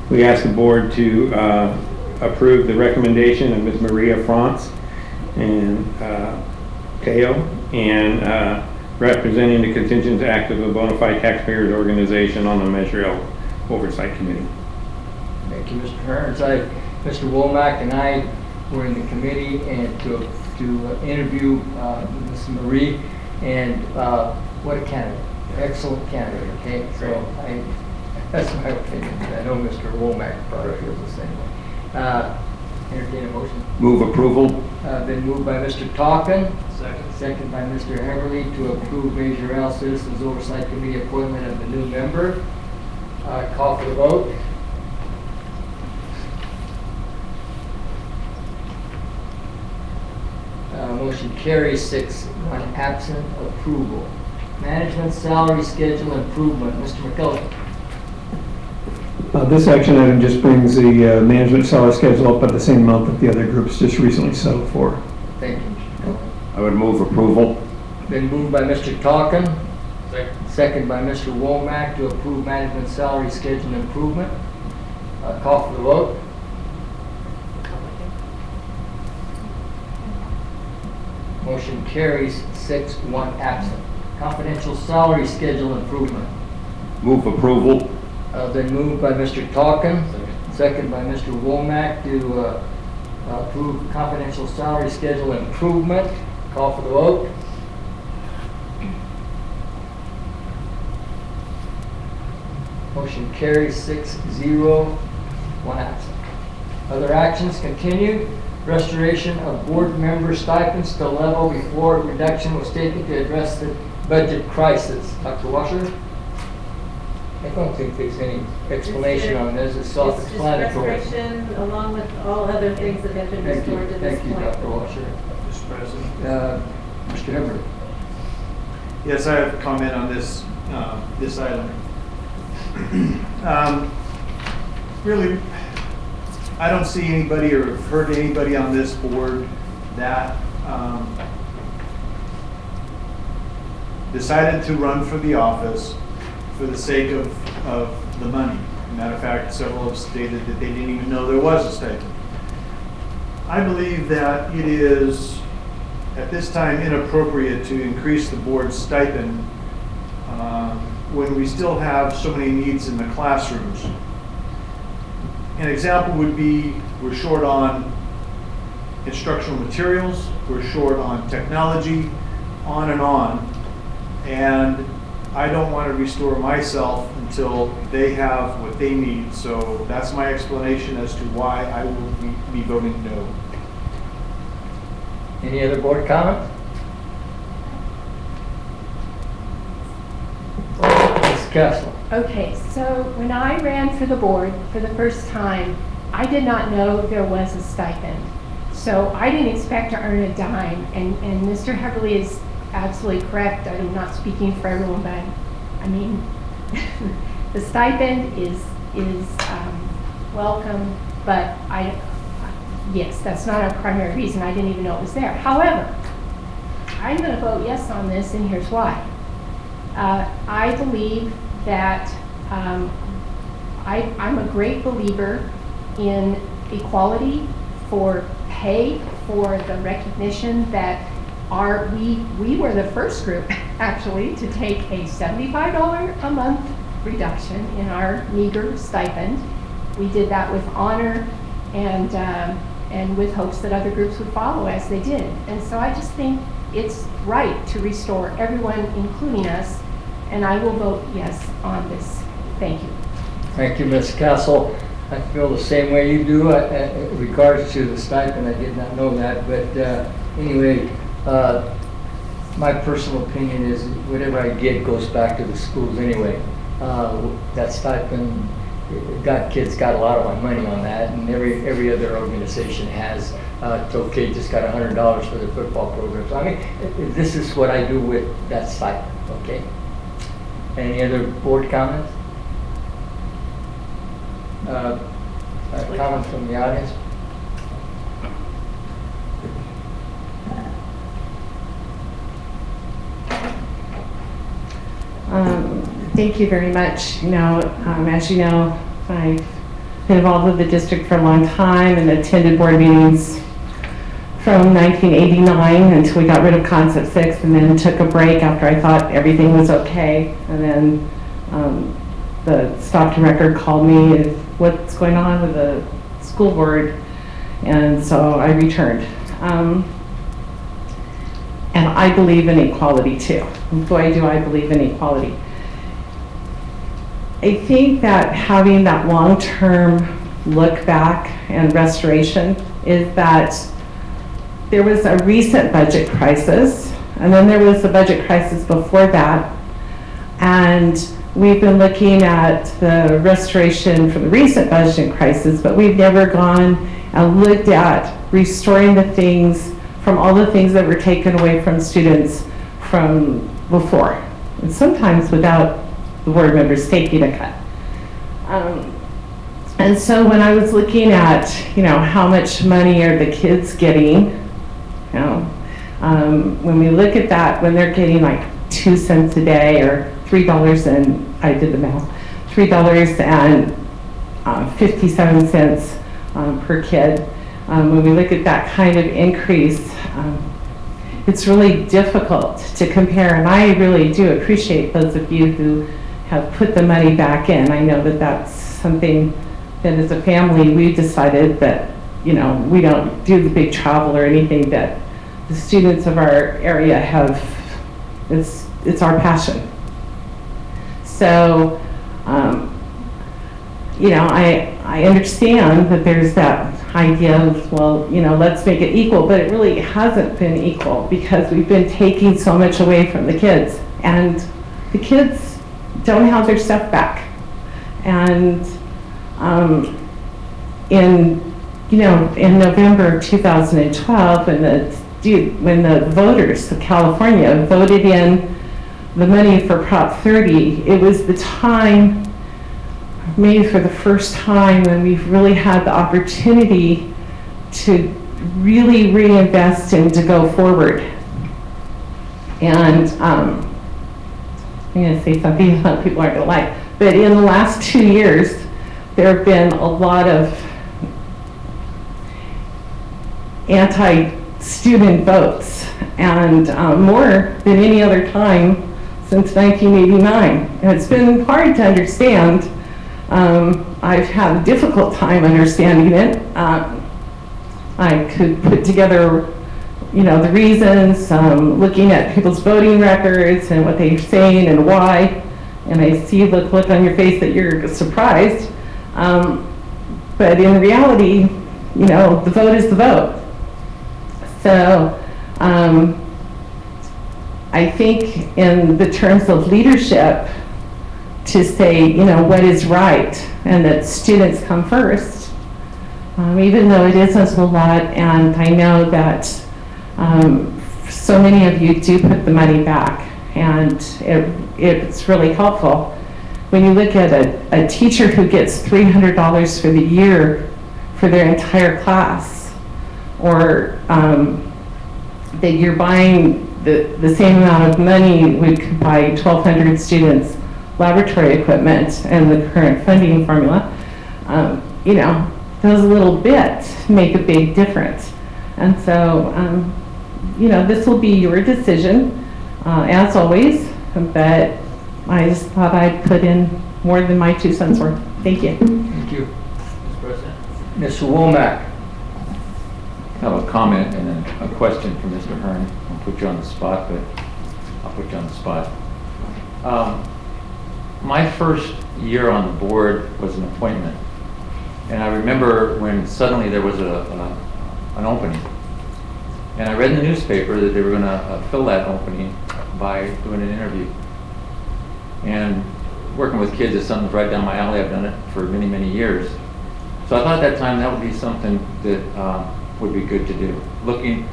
We ask the board to approve the recommendation of Ms. Maria France and Teo, and representing the Contingent Act of the Bona Fide Taxpayers Organization on the Measure L Oversight Committee. Thank you, Mr. Hearns. Mr. Womack and I were in the committee and to interview Ms. Marie, and what a candidate, excellent candidate. Okay, so that's my opinion. I know Mr. Womack probably feels the same way. Entertain a motion. Move approval. Been moved by Mr. Talkin. Second. Second by Mr. Heverly to approve Measure L Citizens Oversight Committee appointment of the new member. Call for the vote. Motion carries 6-1 absent. Approval. Management salary schedule improvement. Mr. McKelvey. This action item just brings the management salary schedule up at the same amount that the other groups just recently settled for. Thank you, Mr. McKelvey. I would move approval. Been moved by Mr. Talkin. Second. Second by Mr. Womack to approve management salary schedule improvement. Call for the vote. Motion carries 6-1 absent. Confidential salary schedule improvement. Move approval. Been moved by Mr. Talkin. Second by Mr. Womack to approve confidential salary schedule improvement. Call for the vote. Motion carries 6-0, 1 absent. Other actions continued. Restoration of board member stipends to level before reduction was taken to address the budget crisis. Dr. Washer? I don't think there's any explanation on this. It's self-explanatory. It's just restoration along with all other things that have been Thank you, restored to this thank you, point. Dr. Washer. Mr. President. Mr. Hibbert? Yes, I have a comment on this, this item. Really, I don't see anybody or have heard anybody on this board that decided to run for the office for the sake of the money. Matter of fact, several have stated that they didn't even know there was a stipend. I believe that it is, at this time, inappropriate to increase the board's stipend when we still have so many needs in the classrooms. An example would be we're short on instructional materials, we're short on technology, on and on. And I don't want to restore myself until they have what they need. So that's my explanation as to why I will be voting no. Any other board comment? Ms. Kessler? Okay, so when I ran for the board for the first time, I did not know there was a stipend. So I didn't expect to earn a dime, and Mr. Heverly is absolutely correct. I'm not speaking for everyone, but I mean, the stipend is welcome, but yes, that's not a primary reason. I didn't even know it was there. However, I'm going to vote yes on this, and here's why. I believe that I'm a great believer in equality for pay, for the recognition that we were the first group actually to take a $75 a month reduction in our meager stipend. We did that with honor, and and with hopes that other groups would follow as they did. And so I just think it's right to restore everyone, including us, and I will vote yes on this. Thank you. Thank you, Ms. Castle. I feel the same way you do in regards to the stipend. I did not know that, but anyway, my personal opinion is whatever I get goes back to the schools anyway. That stipend, kids got a lot of my money on that, and every other organization has. It's okay, just got $100 for the football program. So I mean, this is what I do with that stipend. Okay. Any other board comments? Comments from the audience? Thank you very much. As you know, I've been involved with the district for a long time and attended board meetings from 1989 until we got rid of Concept 6, and then took a break after I thought everything was okay. And then the Stockton Record called me, what's going on with the school board? And so I returned. And I believe in equality too. Boy, do I believe in equality. I think that having that long-term look back and restoration is that there was a recent budget crisis, and then there was the budget crisis before that, and we've been looking at the restoration from the recent budget crisis, but we've never gone and looked at restoring the things from all the things that were taken away from students from before, and sometimes without the board members taking a cut. And so when I was looking at, how much money are the kids getting, when we look at that, when they're getting like 2 cents a day or $3, and I did the math, $3.57 per kid. When we look at that kind of increase, it's really difficult to compare, and I really do appreciate those of you who have put the money back in. I know that that's something that as a family we decided that, we don't do the big travel or anything, that the students of our area have, it's our passion. So, I understand that there's that idea of, well, let's make it equal, but it really hasn't been equal because we've been taking so much away from the kids, and the kids don't have their stuff back. And in November of 2012, when the voters of California voted in the money for Prop 30, it was the time, maybe for the first time, when we've really had the opportunity to really reinvest and to go forward. And I'm going to say something that people aren't going to like, but in the last 2 years, there have been a lot of anti-student votes, and more than any other time since 1989. And it's been hard to understand. I've had a difficult time understanding it. I could put together, the reasons, looking at people's voting records and what they're saying and why. And I see the look on your face that you're surprised. But in reality, the vote is the vote. So I think in the terms of leadership, to say, what is right, and that students come first, even though it isn't a lot, and I know that so many of you do put the money back, and it's really helpful. When you look at a teacher who gets $300 for the year for their entire class, or that you're buying the same amount of money, we could buy 1,200 students laboratory equipment and the current funding formula, those little bits make a big difference. And so, this will be your decision, as always, but I just thought I'd put in more than my 2 cents worth. Thank you. Thank you, Mr. President. Mr. Womack. have a comment and then a question for Mr. Hearn. I'll put you on the spot, but I'll put you on the spot. My first year on the board was an appointment. And I remember when suddenly there was an opening. And I read in the newspaper that they were going to fill that opening by doing an interview. And working with kids is something right down my alley. I've done it for many, many years. So I thought at that time that would be something that would be good to do. Looking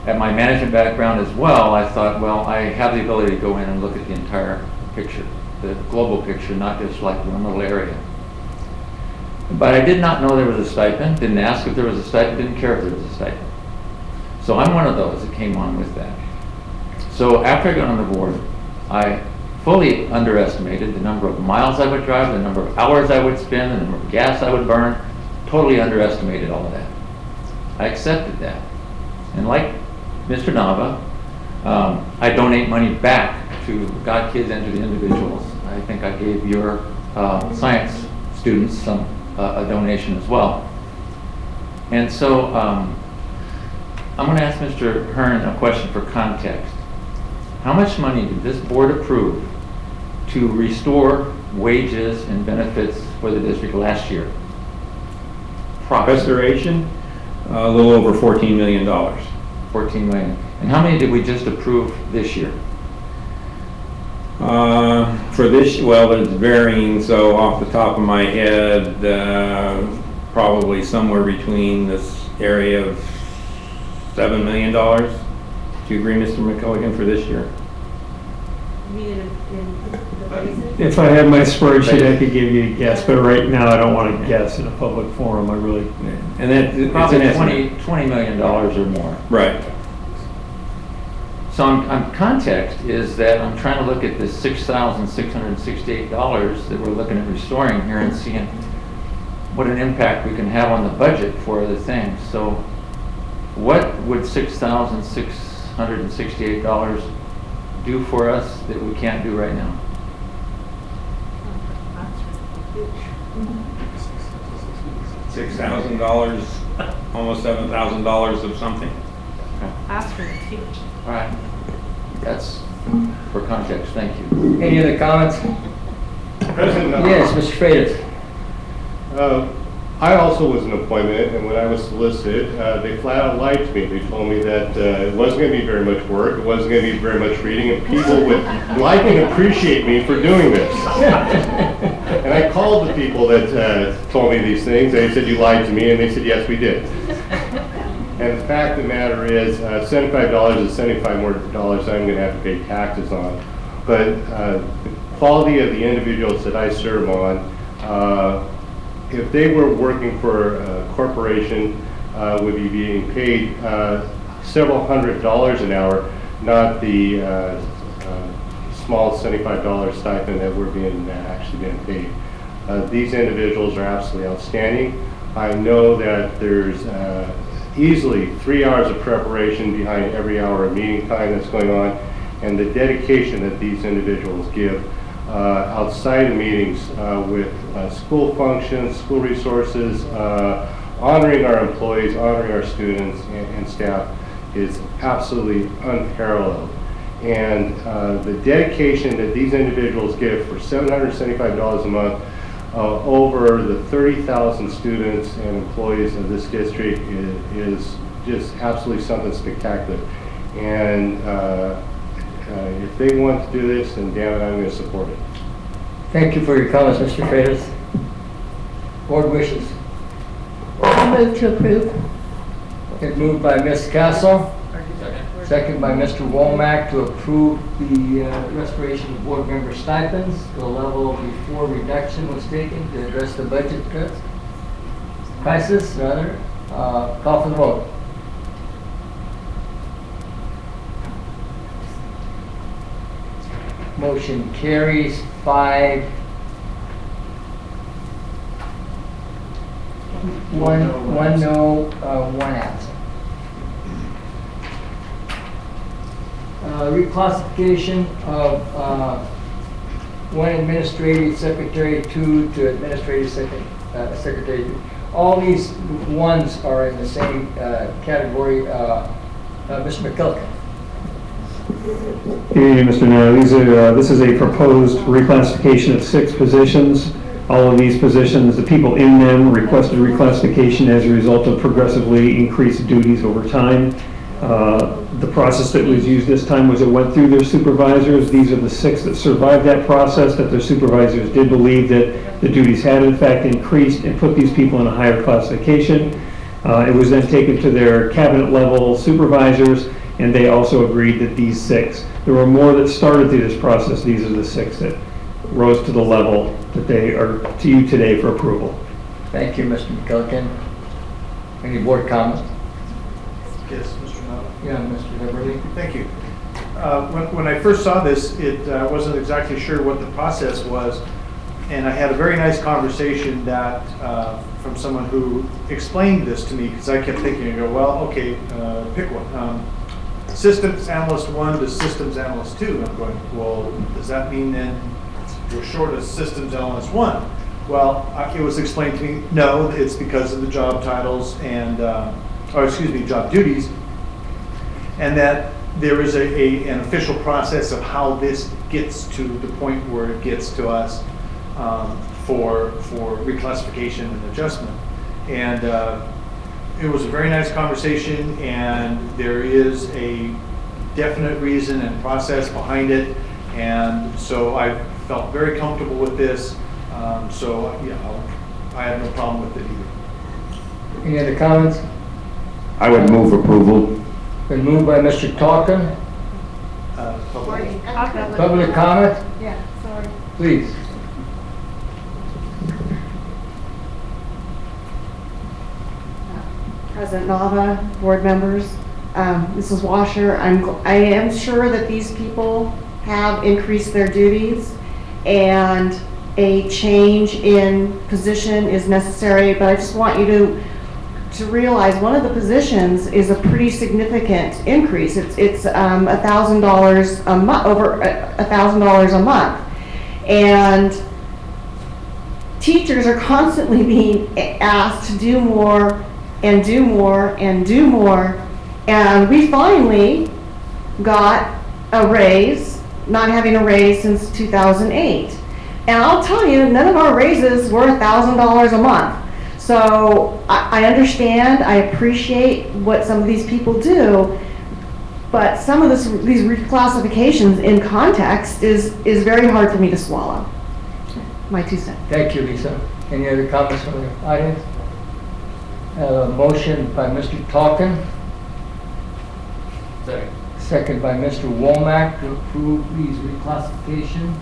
at my management background as well, I thought, well, I have the ability to go in and look at the entire picture, the global picture, not just like one little area. But I did not know there was a stipend, didn't ask if there was a stipend, didn't care if there was a stipend. So I'm one of those that came on with that. So after I got on the board, I fully underestimated the number of miles I would drive, the number of hours I would spend, the number of gas I would burn, totally underestimated all of that. I accepted that. And like Mr. Nava, I donate money back to God Kids and to the individuals. I think I gave your science students a donation as well. And so I'm going to ask Mr. Hearn a question for context. How much money did this board approve to restore wages and benefits for the district last year? Restoration, a little over $14 million. 14 million. And how many did we just approve this year? For this, well, it's varying, so off the top of my head, probably somewhere between this area of $7 million. Do you agree, Mr. McCulligan, for this year? You mean in the basis? If I had my spreadsheet, I could give you a guess, but right now I don't want to guess in a public forum. I really. And that Probably it's an $20 million or more. Right. So context is that I'm trying to look at the $6,668 that we're looking at restoring here and seeing what an impact we can have on the budget for other things. So what would $6,668 do for us that we can't do right now? $6,000, almost $7,000 of something. That's huge. All right. That's for context. Thank you. Any other comments? President, Yes, Mr. Freitas. I also was an appointment, and when I was solicited, they flat out lied to me. They told me that it wasn't going to be very much work, it wasn't going to be very much reading, and people would like and appreciate me for doing this. And I called the people that told me these things. They said, "You lied to me," and they said, "Yes, we did." And the fact of the matter is, $75 is $75 more dollars I'm going to have to pay taxes on. But the quality of the individuals that I serve on, if they were working for a corporation, would be being paid several $100s an hour, not the small $75 stipend that we're actually being paid. These individuals are absolutely outstanding. I know that there's easily 3 hours of preparation behind every hour of meeting time that's going on, and the dedication that these individuals give outside of meetings with school functions, school resources, honoring our employees, honoring our students and staff is absolutely unparalleled. And the dedication that these individuals give for $775 a month over the 30,000 students and employees of this district is just absolutely something spectacular. And if they want to do this, then damn it, I'm going to support it. Thank you for your comments, Mr. Freitas. Board wishes. I move to approve. It's moved by Ms. Castle, second by Mr. Womack to approve the restoration of board member stipends to a level before reduction was taken to address the budget cuts. Crisis, rather. Call for the vote. Motion carries 5. 1 no, 1 absent. Reclassification of one administrative secretary 2 to administrative secretary 2. all these ones are in the same category. Mr. McCulkin. Good evening, Mr. Mayor. This is a proposed reclassification of 6 positions. All of these positions, the people in them requested reclassification as a result of progressively increased duties over time. The process that was used this time was it went through their supervisors. These are the 6 that survived that process, that their supervisors did believe that the duties had in fact increased and put these people in a higher classification. It was then taken to their cabinet level supervisors, and they also agreed that these 6, there were more that started through this process. These are the 6 that rose to the level that they are to you today for approval. Thank you, Mr. McCulkin. Any board comments? Yes, Mr. Nava. Yeah, Mr. Heberly. Thank you. When I first saw this, I wasn't exactly sure what the process was, and I had a very nice conversation that from someone who explained this to me, because I kept thinking, I go, well, okay, pick one. Systems Analyst 1 to Systems Analyst 2. I'm going, well, does that mean then we're short of Systems Analyst 1? Well, it was explained to me, no, it's because of the job titles and, or excuse me, job duties, and that there is an official process of how this gets to the point where it gets to us for reclassification and adjustment. And it was a very nice conversation, and there is a definite reason and process behind it, and so I felt very comfortable with this. So yeah, I have no problem with it either. Any other comments? I would move approval. Been moved by Mr. Talkin. Public comment? Yeah, sorry. Please. President Nava, board members, Mrs. Washer, I am sure that these people have increased their duties and a change in position is necessary, but I just want you to realize one of the positions is a pretty significant increase. It's $1,000 a month, over $1,000 a month, and teachers are constantly being asked to do more and do more and do more, and we finally got a raise, not having a raise since 2008. And I'll tell you, none of our raises were $1,000 a month. So I understand, I appreciate what some of these people do, but some of these reclassifications in context is very hard for me to swallow. My 2 cents. Thank you, Lisa. Any other comments from the audience? Motion by Mr. Talkin. Second by Mr. Womack to approve these reclassification.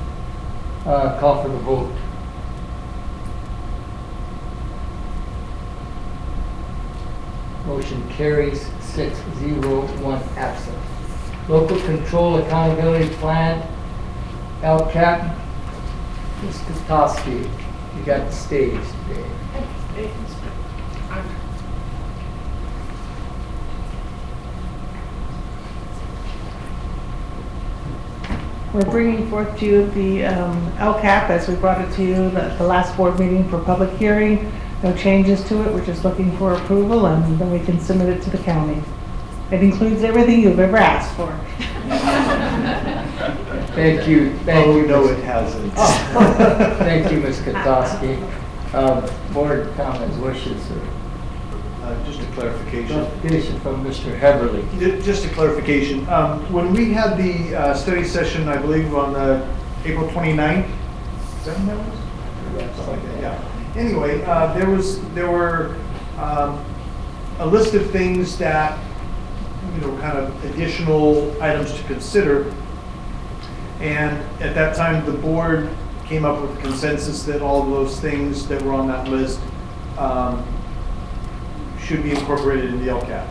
Call for the vote. Motion carries 6-0, 1 absent. Local Control Accountability Plan, LCAP. Ms. Kostowski, you got the stage today. We're bringing forth to you the LCAP as we brought it to you at the last board meeting for public hearing. No changes to it. We're just looking for approval, and then we can submit it to the county. It includes everything you've ever asked for. Thank you. Thank you. No, it hasn't. Thank you, Ms. Kostowski. Board comments, wishes, Just a clarification. clarification from Mr. Heberly. Just a clarification. When we had the study session, I believe on April 29th, is that when that was? Something like that, yeah. Anyway, there were a list of things that, kind of additional items to consider. And at that time, the board came up with a consensus that all of those things that were on that list should be incorporated in the LCAP.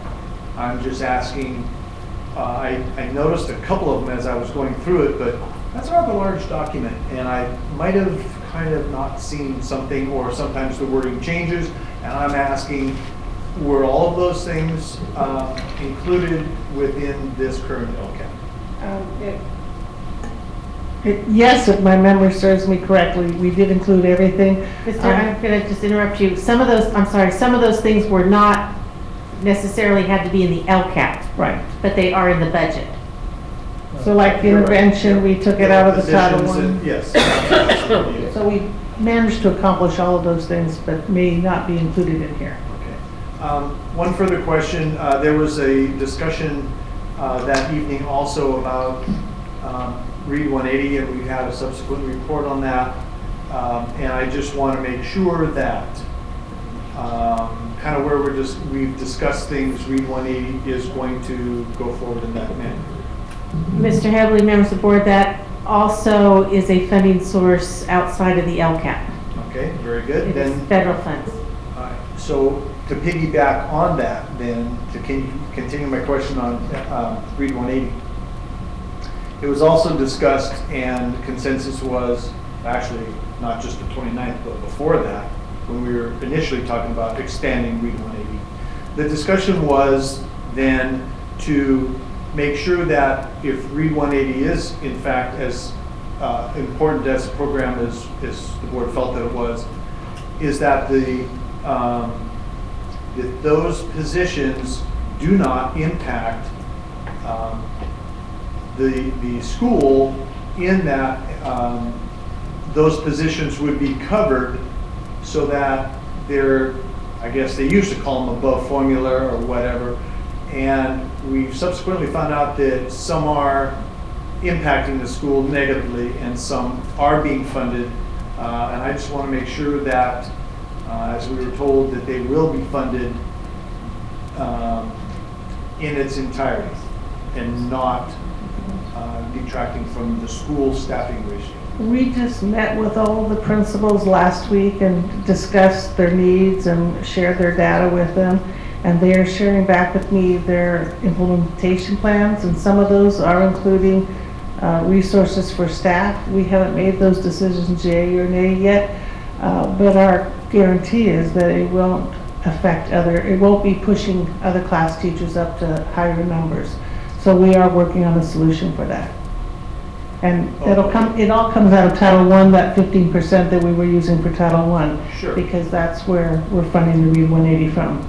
I'm just asking, I noticed a couple of them as I was going through it, but that's a rather large document, and I might have kind of not seen something, or sometimes the wording changes, and I'm asking, were all of those things included within this current LCAP? Yes, if my memory serves me correctly, we did include everything. I'm going to just interrupt you. Some of those, I'm sorry, some of those things were not necessarily had to be in the LCAP, Right. but they are in the budget. So like the intervention, we took it out of the Title Positions I. Yes. So we managed to accomplish all of those things, but may not be included in here. Okay. One further question. There was a discussion that evening also about Read 180, and we had a subsequent report on that. And I just want to make sure that kind of where we've discussed things, Read 180 is going to go forward in that manner. Mr. Hebley, members of the board, that also is a funding source outside of the LCAP. Okay, very good. It is federal funds. So to piggyback on that, then, to continue my question on Read 180, it was also discussed and consensus was actually not just the 29th, but before that, when we were initially talking about expanding Read 180. The discussion was then to make sure that if Read 180 is in fact as important as a program as the board felt that it was, is that that those positions do not impact the school, in that those positions would be covered so that they're, I guess they used to call them above formula or whatever, and we've subsequently found out that some are impacting the school negatively and some are being funded, and I just want to make sure that as we were told that they will be funded in its entirety and not detracting from the school staffing ratio. We just met with all the principals last week and discussed their needs and shared their data with them. And they are sharing back with me their implementation plans, and some of those are including resources for staff. We haven't made those decisions yay or nay yet, but our guarantee is that it won't affect it won't be pushing other class teachers up to higher numbers. So we are working on a solution for that. And it all comes out of Title I, that 15% that we were using for Title I. Sure. Because that's where we're funding the Read 180 from.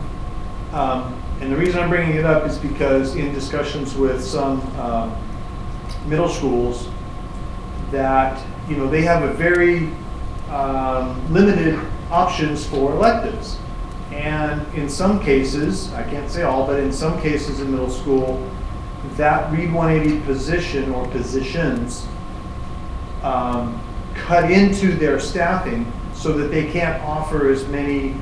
And the reason I'm bringing it up is because in discussions with some middle schools, that they have a very limited options for electives, and in some cases, I can't say all, but in some cases in middle school, that Read 180 position or positions cut into their staffing so that they can't offer as many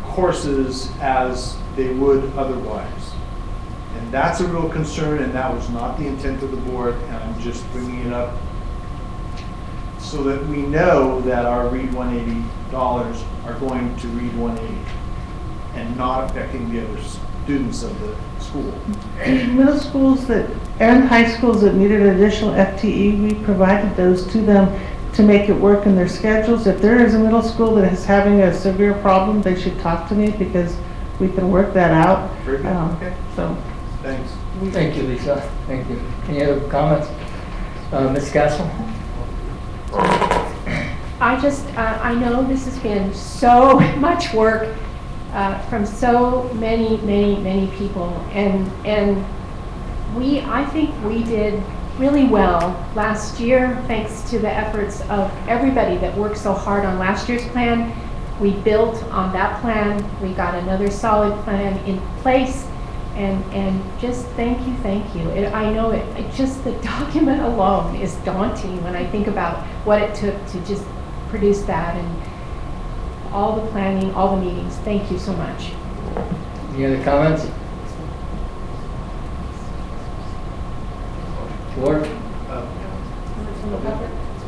courses as they would otherwise. And that's a real concern, and that was not the intent of the board, and I'm just bringing it up so that we know that our Read 180 dollars are going to Read 180 and not affecting the other students of the school. Middle schools and high schools that needed additional FTE, we provided those to them to make it work in their schedules. If there is a middle school that is having a severe problem, they should talk to me because we can work that out. Very good. Okay. So, thanks. Thank you, Lisa. Thank you. Any other comments? Ms. Castle? I know this has been so much work from so many people, and I think we did really well last year, thanks to the efforts of everybody that worked so hard on last year's plan. We built on that plan. We got another solid plan in place, and just thank you. I know it just the document alone is daunting when I think about what it took to just produce that, and all the planning, all the meetings. Thank you so much. Any other comments? Board?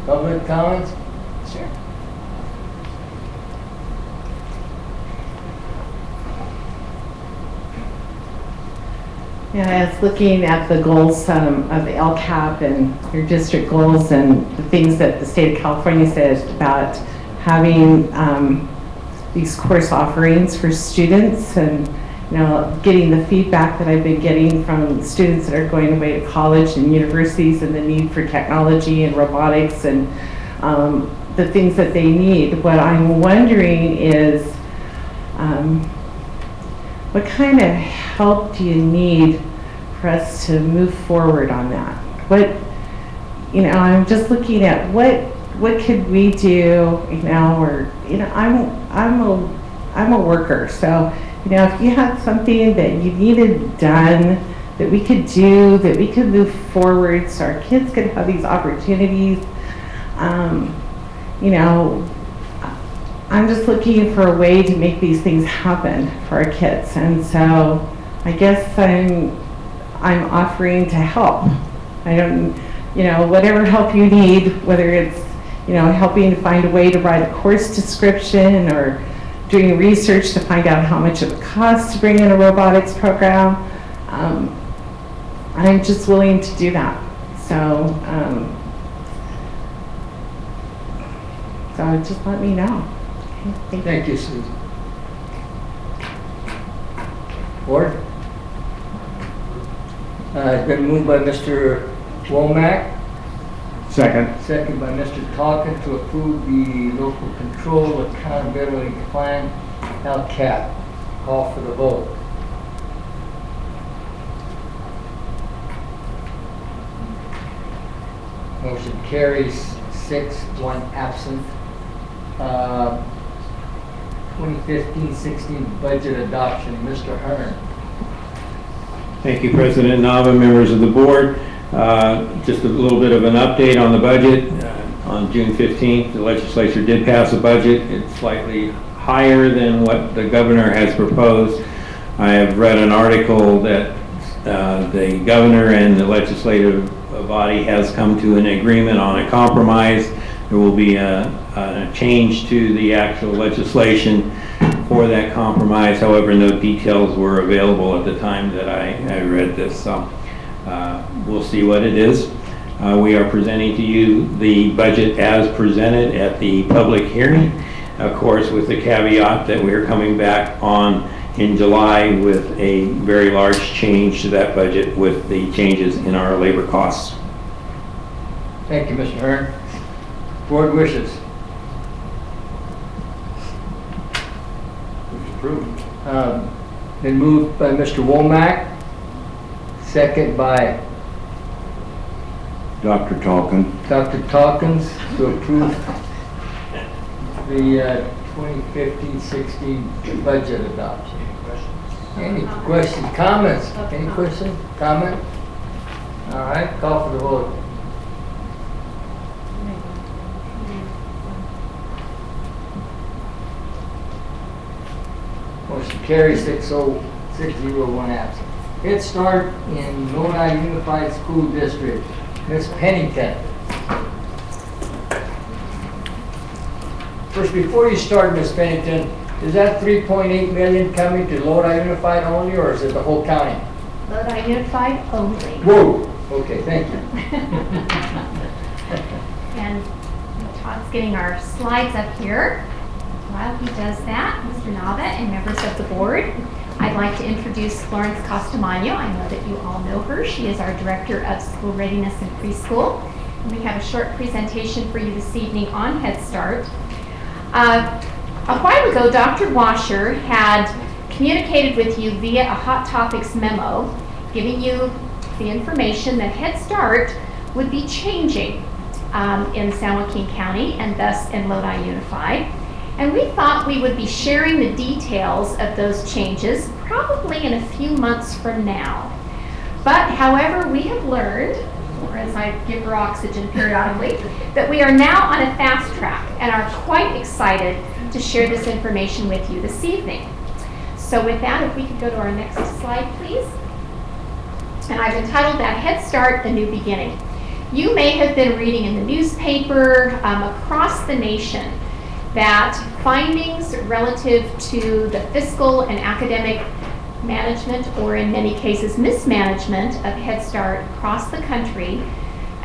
Public comments? Sure. Yeah, I was looking at the goals of the LCAP and your district goals and the things that the state of California says about having these course offerings for students, and getting the feedback that I've been getting from students that are going away to college and universities and the need for technology and robotics and the things that they need. What I'm wondering is, what kind of help do you need for us to move forward on that? I'm just looking at what could we do, or, I'm a worker, so, if you have something that you needed done, that we could do, that we could move forward so our kids could have these opportunities, I'm just looking for a way to make these things happen for our kids. And so I guess I'm offering to help. I don't, whatever help you need, whether it's, helping to find a way to write a course description or doing research to find out how much it would cost to bring in a robotics program. I'm just willing to do that. So, so just let me know. Okay, Thank you, Susan. Board? It's been moved by Mr. Womack. Second. Second by Mr. Talkin to approve the local control accountability plan, LCAP. Call for the vote. Motion carries 6, 1 absent. 2015-16 budget adoption, Mr. Hearn. Thank you, President Nava, members of the board. Just a little bit of an update on the budget. On June 15th, the legislature did pass a budget. It's slightly higher than what the governor has proposed. I have read an article that the governor and the legislative body has come to an agreement on a compromise. There will be a change to the actual legislation for that compromise. However, no details were available at the time that I read this. So we'll see what it is. We are presenting to you the budget as presented at the public hearing, of course, with the caveat that we are coming back on in July with a very large change to that budget with the changes in our labor costs. Thank you, Mr. Hearn. Board wishes. Approved. Been moved by Mr. Womack, second by Dr. Talkin. Dr. Talkins to approve the 2015-16 budget adoption. Any questions, comments? Any question, comment? All right, call for the vote. Motion carries 601 absent. Head Start in Lodi Unified School District. Ms. Pennington. First, before you start, Ms. Pennington, is that 3.8 million coming to Lodi Unified only, or is it the whole county? Lodi Unified only. Whoa. Okay, thank you. And Todd's getting our slides up here. While he does that, Mr. Nava and members of the board, I'd like to introduce Florence Costamagno. I know that you all know her. She is our Director of School Readiness and Preschool. And we have a short presentation for you this evening on Head Start. A while ago, Dr. Washer had communicated with you via a Hot Topics memo, giving you the information that Head Start would be changing in San Joaquin County and thus in Lodi Unified. And we thought we would be sharing the details of those changes probably in a few months from now. But however, we have learned, or as I give her oxygen periodically, that we are now on a fast track and are quite excited to share this information with you this evening. So with that, if we could go to our next slide, please. And I've entitled that Head Start, A New Beginning. You may have been reading in the newspaper across the nation that findings relative to the fiscal and academic management, or in many cases mismanagement, of Head Start across the country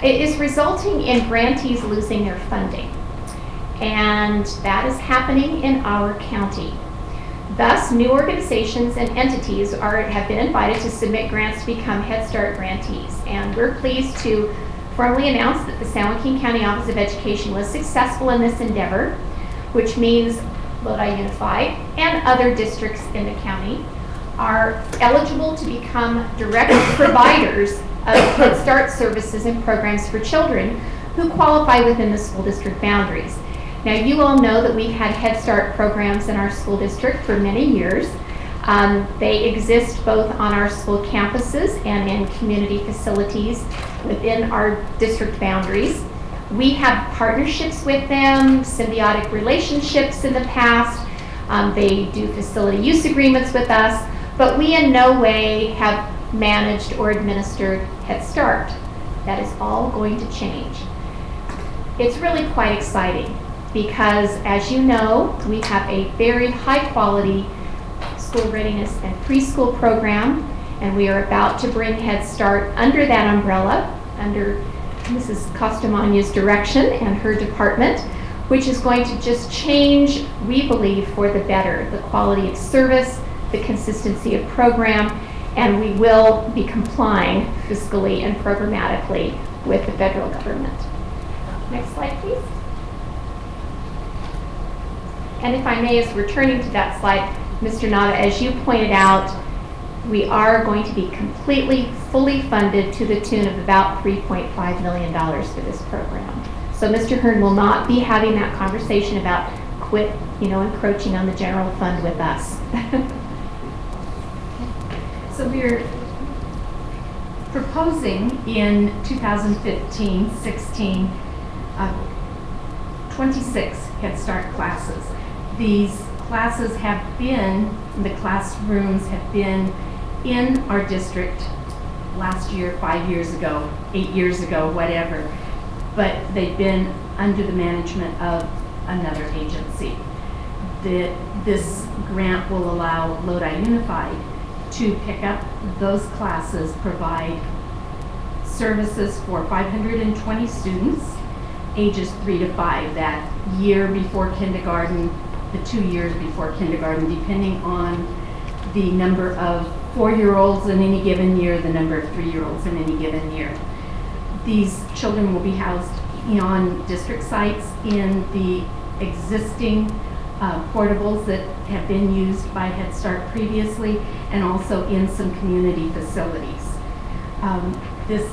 is resulting in grantees losing their funding. And that is happening in our county. Thus, new organizations and entities have been invited to submit grants to become Head Start grantees. And we're pleased to formally announce that the San Joaquin County Office of Education was successful in this endeavor, which means Lodi Unified and other districts in the county are eligible to become direct providers of Head Start services and programs for children who qualify within the school district boundaries. Now, you all know that we've had Head Start programs in our school district for many years. They exist both on our school campuses and in community facilities within our district boundaries. We have partnerships with them, symbiotic relationships in the past. They do facility use agreements with us, but we in no way have managed or administered Head Start. That is all going to change. It's really quite exciting because, as you know, we have a very high quality school readiness and preschool program, and we are about to bring Head Start under that umbrella, under Mrs. Costamagna's direction and her department, which is going to just change, we believe, for the better, the quality of service, the consistency of program, and we will be complying fiscally and programmatically with the federal government. Next slide, please. And if I may, as we're turning to that slide, Mr. Nada, as you pointed out, we are going to be completely, fully funded to the tune of about $3.5 million for this program. So Mr. Hearn will not be having that conversation about quit, encroaching on the general fund with us. So we're proposing in 2015-16 26 Head Start classes. These classes have been, the classrooms have been in our district last year, 5 years ago, 8 years ago, whatever, but they've been under the management of another agency. This grant will allow Lodi Unified to pick up those classes, provide services for 520 students, ages 3 to 5, that year before kindergarten, the 2 years before kindergarten, depending on the number of 4-year-olds in any given year, the number of 3-year-olds in any given year. These children will be housed on district sites in the existing portables that have been used by Head Start previously, and also in some community facilities. This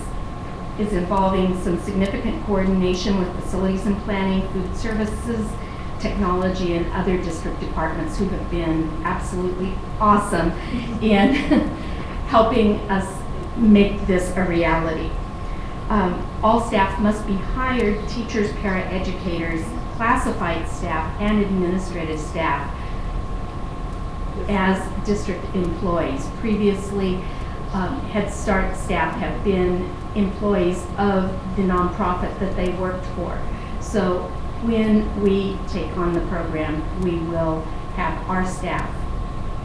is involving some significant coordination with facilities and planning, food services, technology, and other district departments who have been absolutely awesome in helping us make this a reality. All staff must be hired, teachers, paraeducators, classified staff, and administrative staff as district employees. Previously, Head Start staff have been employees of the nonprofit that they worked for. So when we take on the program, we will have our staff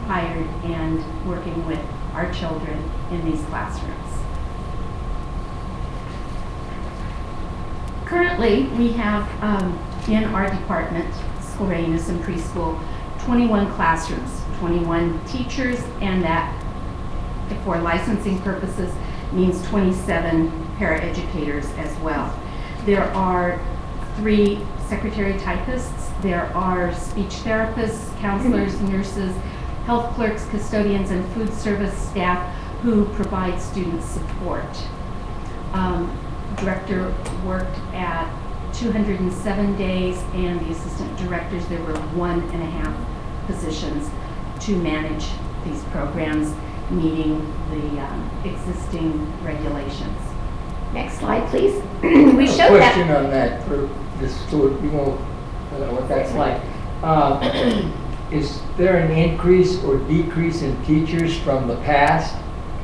hired and working with our children in these classrooms. Currently, we have in our department, school readiness and preschool, 21 classrooms, 21 teachers, and that, for licensing purposes, means 27 paraeducators as well. There are 3 secretary typists, there are speech therapists, counselors, nurses, health clerks, custodians, and food service staff who provide student support. Director worked at 207 days, and the assistant directors, there were 1.5 positions to manage these programs, meeting the existing regulations. Next slide, please. We showed that. Question on that for this Stuart. You won't know what that's like. Is there an increase or decrease in teachers from the past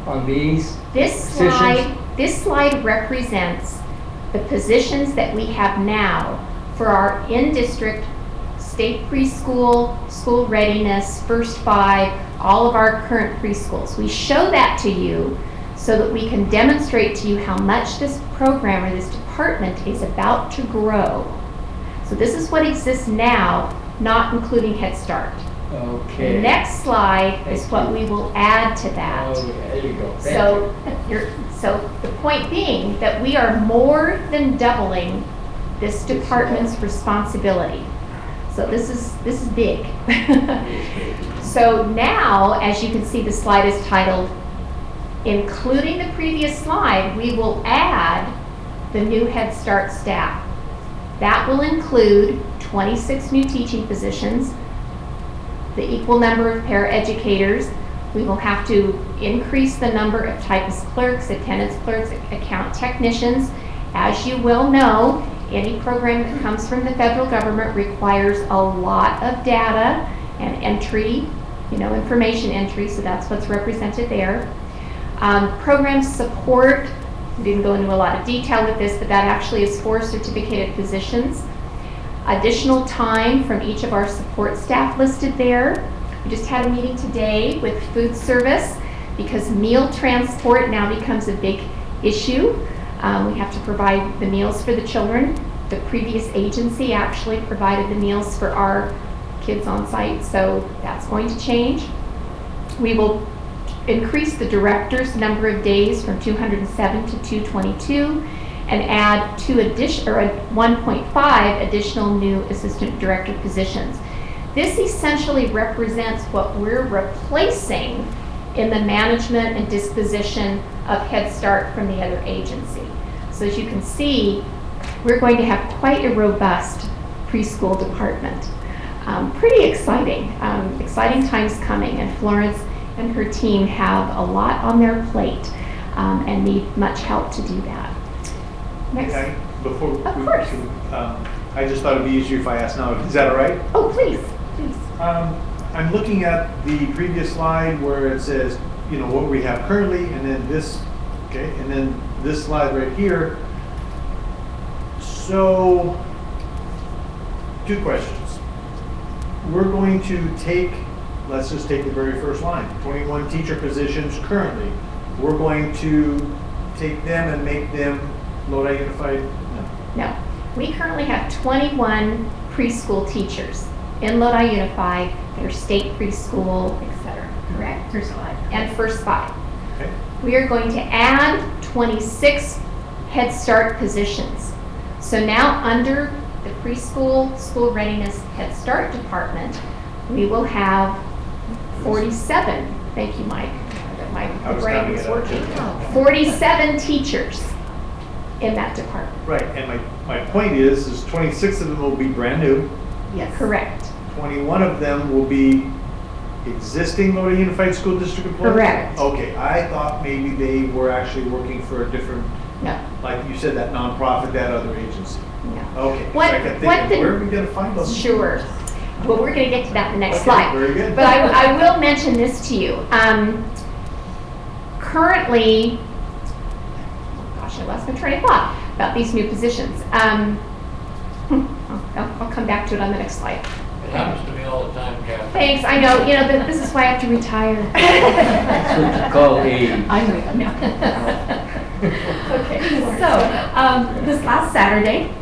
on these positions? This slide represents the positions that we have now for our in-district state preschool, school readiness, first 5, all of our current preschools. We show that to you so that we can demonstrate to you how much this program or this department is about to grow. So this is what exists now, not including Head Start. The Okay. next slide is what we will add to that. Oh, yeah, there you go. Thank So, so the point being that we are more than doubling this department's responsibility. So this is big. So now, as you can see, the slide is titled, including the previous slide, we will add the new Head Start staff. That will include 26 new teaching positions, the equal number of paraeducators. We will have to increase the number of typist clerks, attendance clerks, account technicians. As you well know, any program that comes from the federal government requires a lot of data and entry, information entry, so that's what's represented there. Program support, we didn't go into a lot of detail with this, but that actually is 4 certificated positions. Additional time from each of our support staff listed there. We just had a meeting today with food service because meal transport now becomes a big issue. We have to provide the meals for the children. The previous agency actually provided the meals for our kids on site, so that's going to change. We will increase the director's number of days from 207 to 222 and add 1.5 additional new assistant director positions. This essentially represents what we're replacing in the management and disposition of Head Start from the other agency. So as you can see, we're going to have quite a robust preschool department. Pretty exciting, exciting times coming, and Florence and her team have a lot on their plate and need much help to do that. Next. I just thought it'd be easier if I asked now. Is that all right? Oh, please, please. I'm looking at the previous slide where it says, what we have currently, and then this, okay, and then this slide right here. So, 2 questions. We're going to take, let's just take the very first line, 21 teacher positions currently. We're going to take them and make them Lodi Unified? No. We currently have 21 preschool teachers in Lodi Unified that are state preschool, etc. Correct? First 5. And first 5. Okay. We are going to add 26 Head Start positions. So now under the preschool school readiness Head Start department, we will have 47. Thank you, Mike. My brain was working. 47 teachers in that department. Right, and my point is 26 of them will be brand new. Yes. Correct. 21 of them will be existing Lodi Unified School District employees? Correct. Okay, I thought maybe they were actually working for a different, like you said, that nonprofit, that other agency. No. Okay, I kept thinking, where are we going to find those? Sure. Well, we're going to get to that in the next Okay, slide. very good. But I will mention this to you. Currently, gosh, I lost my train of thought about these new positions. I'll come back to it on the next slide. It happens to me all the time, Kathy. Thanks, I know, this is why I have to retire. That's what you call age. I know, no. Okay, so this last Saturday,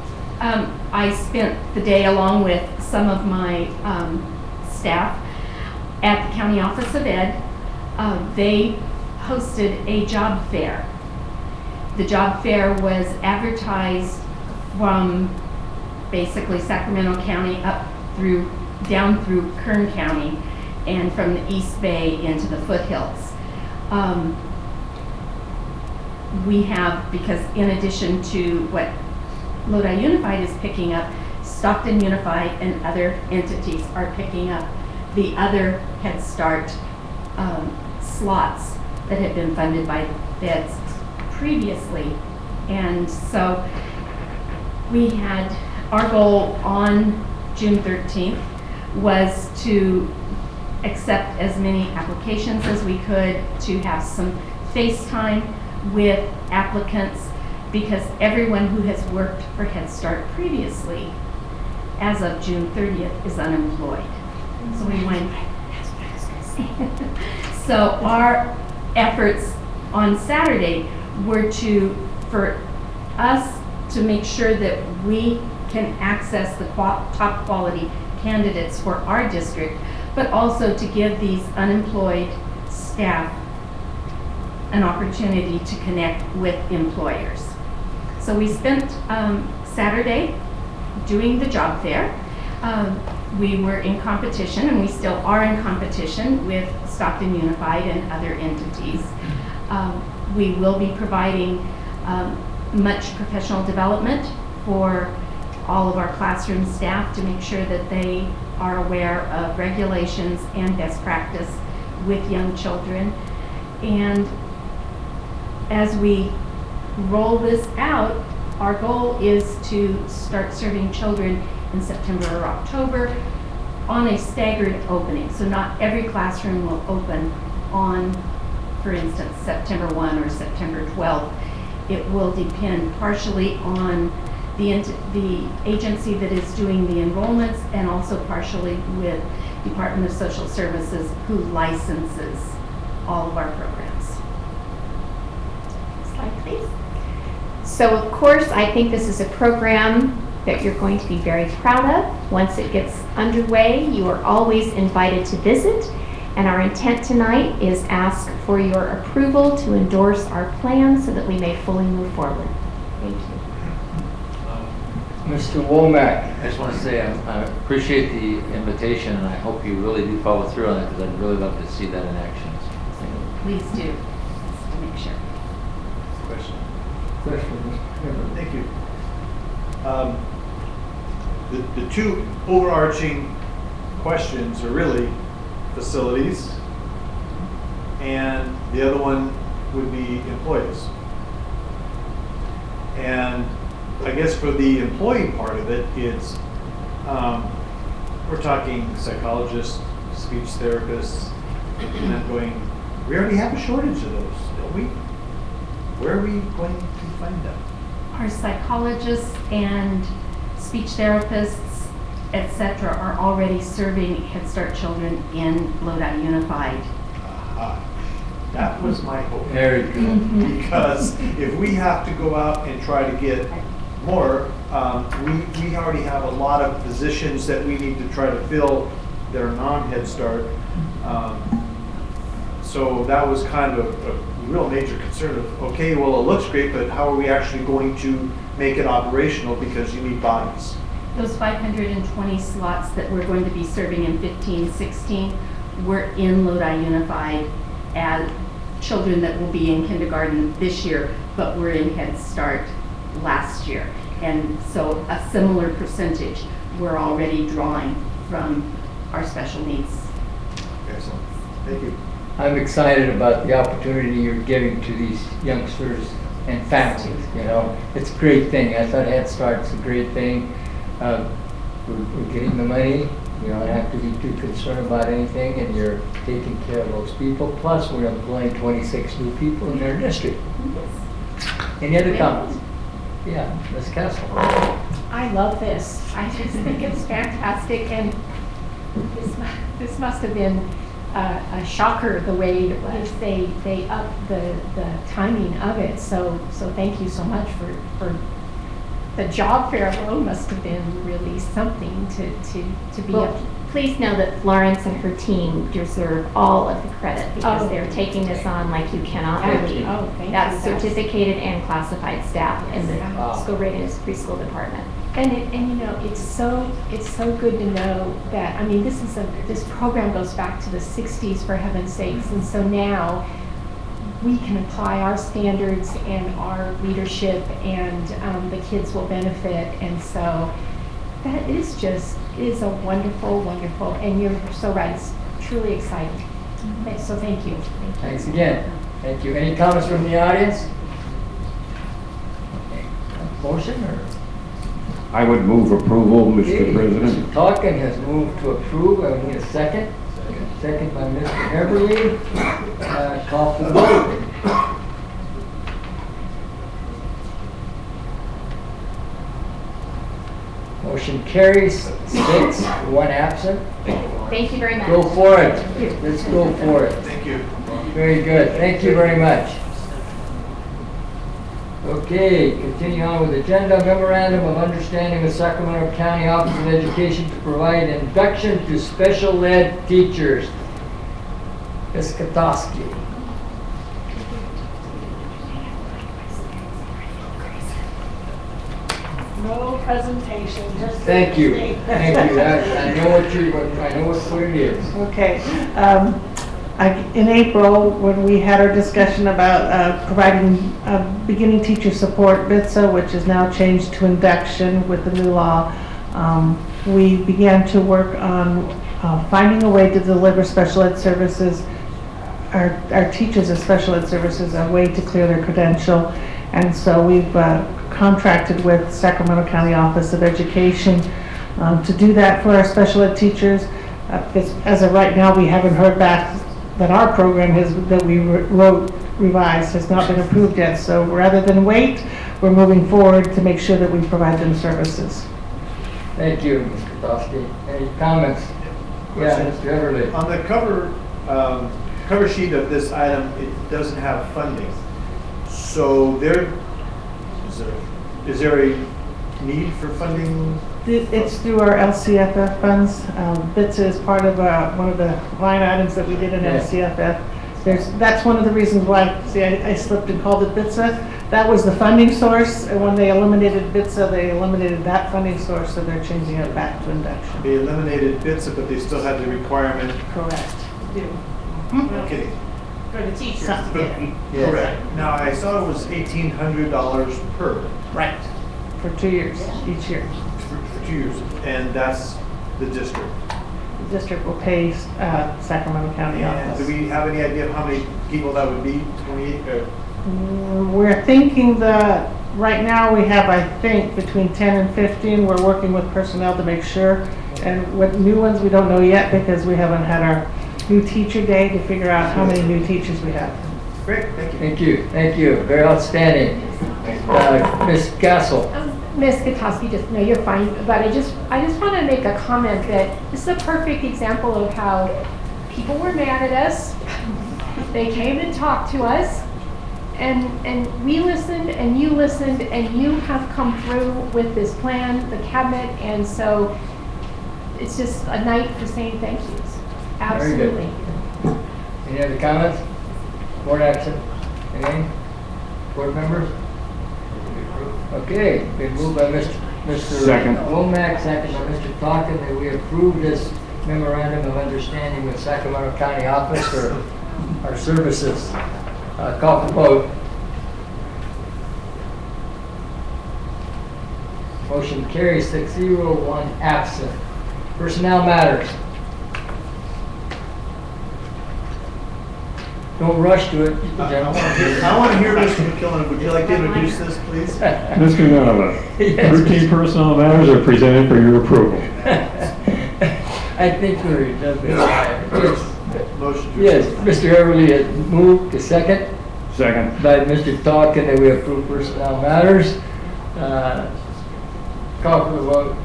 I spent the day along with some of my staff at the County Office of Ed. They hosted a job fair. The job fair was advertised from basically Sacramento County down through Kern County and from the East Bay into the foothills. We have, because in addition to what Lodi Unified is picking up, Stockton Unified and other entities are picking up the other Head Start slots that had been funded by feds previously. And so we had, our goal on June 13th was to accept as many applications as we could, to have some FaceTime with applicants, because everyone who has worked for Head Start previously, as of June 30th, is unemployed. So we went, that's what I was going to say. So our efforts on Saturday were for us to make sure that we can access the top quality candidates for our district but also to give these unemployed staff an opportunity to connect with employers. So we spent Saturday doing the job fair. We were in competition, and we still are in competition with Stockton Unified and other entities. We will be providing much professional development for all of our classroom staff to make sure that they are aware of regulations and best practice with young children. And as we roll this out, our goal is to start serving children in September or October on a staggered opening. So not every classroom will open on, for instance, September 1 or September 12th. It will depend partially on the agency that is doing the enrollments, and also partially with Department of Social Services, who licenses all of our programs. Slide, please. So of course, I think this is a program that you're going to be very proud of. Once it gets underway, you are always invited to visit. And our intent tonight is ask for your approval to endorse our plan so that we may fully move forward. Thank you. Mr. Womack. I just want to say I appreciate the invitation, and I hope you really do follow through on it, because I'd really love to see that in action. Please do, just to make sure. Question. Question. Thank you. The two overarching questions are really facilities, and the other one would be employees. And I guess for the employee part of it, it's we're talking psychologists, speech therapists, and I'm going, we already have a shortage of those, don't we? Where are we going to find them? Our psychologists and speech therapists, etc., are already serving Head Start children in Lodi Unified. That was my hope. Very good. Because if we have to go out and try to get more, we already have a lot of positions that we need to try to fill that are non-Head Start. So that was kind of a real major concern of, okay, well, it looks great, but how are we actually going to make it operational, because you need bodies? Those 520 slots that we're going to be serving in 15-16 were in Lodi Unified as children that will be in kindergarten this year, but were in Head Start last year. And so a similar percentage we're already drawing from our special needs. Excellent. Thank you. I'm excited about the opportunity you're giving to these youngsters and families, you know. It's a great thing. I thought Head Start's a great thing. We're getting the money. You don't have to be too concerned about anything, and you're taking care of those people. Plus, we're employing 26 new people in their district. Any other comments? Yeah, Ms. Castle. I love this. I just think it's fantastic, and this must have been a shocker the way they upped the timing of it. So thank you so much for the job fair alone. Must have been really something to be up. Please know that Florence and her team deserve all of the credit, because they're taking this on like you cannot believe. That's certificated and classified staff in the school readiness preschool department. And you know, it's so good to know that, I mean, this program goes back to the 60s, for heaven's sakes, and so now we can apply our standards and our leadership, and the kids will benefit. And so that is a wonderful, wonderful, and you're so right, it's truly exciting. So thank you. Thanks again. Thank you. Any comments from the audience? Motion or? I would move approval, Mr. President. Mr. Talkin has moved to approve. I would need a second. Second by Mr. Everly. Call for the vote. Motion carries 6, 1 absent. Thank you very much. Go for it. Let's go for it. Thank you. Very good. Thank you very much. Okay, continue on with agenda. Memorandum of Understanding with Sacramento County Office of Education to provide induction to special ed teachers. Ms. Katoski. No presentation, just. Thank you. Thank you. I know what it is. Okay. In April, when we had our discussion about providing beginning teacher support, BITSA, which is now changed to induction with the new law, we began to work on finding a way to deliver special ed services, our teachers of special ed services, a way to clear their credential. And so we've contracted with Sacramento County Office of Education to do that for our special ed teachers. As of right now, we haven't heard back that our program that we revised has not been approved yet. So rather than wait, we're moving forward to make sure that we provide them services. Thank you, Ms. Kotowski. Any comments? Yeah, Mr. Everly. On the cover sheet of this item, it doesn't have funding. So is there a need for funding? It's through our LCFF funds. BITSA is part of one of the line items that we did in LCFF. That's one of the reasons why, see, I slipped and called it BITSA. That was the funding source, and when they eliminated BITSA, they eliminated that funding source, so they're changing it back to induction. They eliminated BITSA, but they still had the requirement. Correct. Okay. For the teachers. Correct. Now, I saw it was $1,800 per. Right. For 2 years, each year. For 2 years, and that's the district. The district will pay Sacramento County Office. Do we have any idea of how many people that would be? 28? We're thinking that right now we have, I think, between 10 and 15. We're working with personnel to make sure. And with new ones, we don't know yet because we haven't had our new teacher day to figure out how many new teachers we have. Great, thank you. Thank you, thank you. Very outstanding. Ms. Gassel. Ms. Kotowski, no, you're fine, but I just want to make a comment that this is a perfect example of how people were mad at us. They came and talked to us, and we listened, and you listened, and you have come through with this plan, the cabinet, and so it's just a night for saying thank yous. Absolutely. Any other comments? Board action? Any? Board members? Okay, been moved by Mr. Second. Womack, second by Mr. Tonkin, that we approve this memorandum of understanding with Sacramento County Office for our services. Call for vote. Motion carries 6-0, 1 absent. Personnel matters. Don't rush to it, gentlemen. I want to hear Mr. McKillen. Would you like to introduce this, please? Mr. Nava, Yes. routine personnel matters are presented for your approval. I think we're done. Motion to Yes, Mr. Everly has moved to second. Second. By Mr. Tonkin that we approve personnel matters. Call for the vote.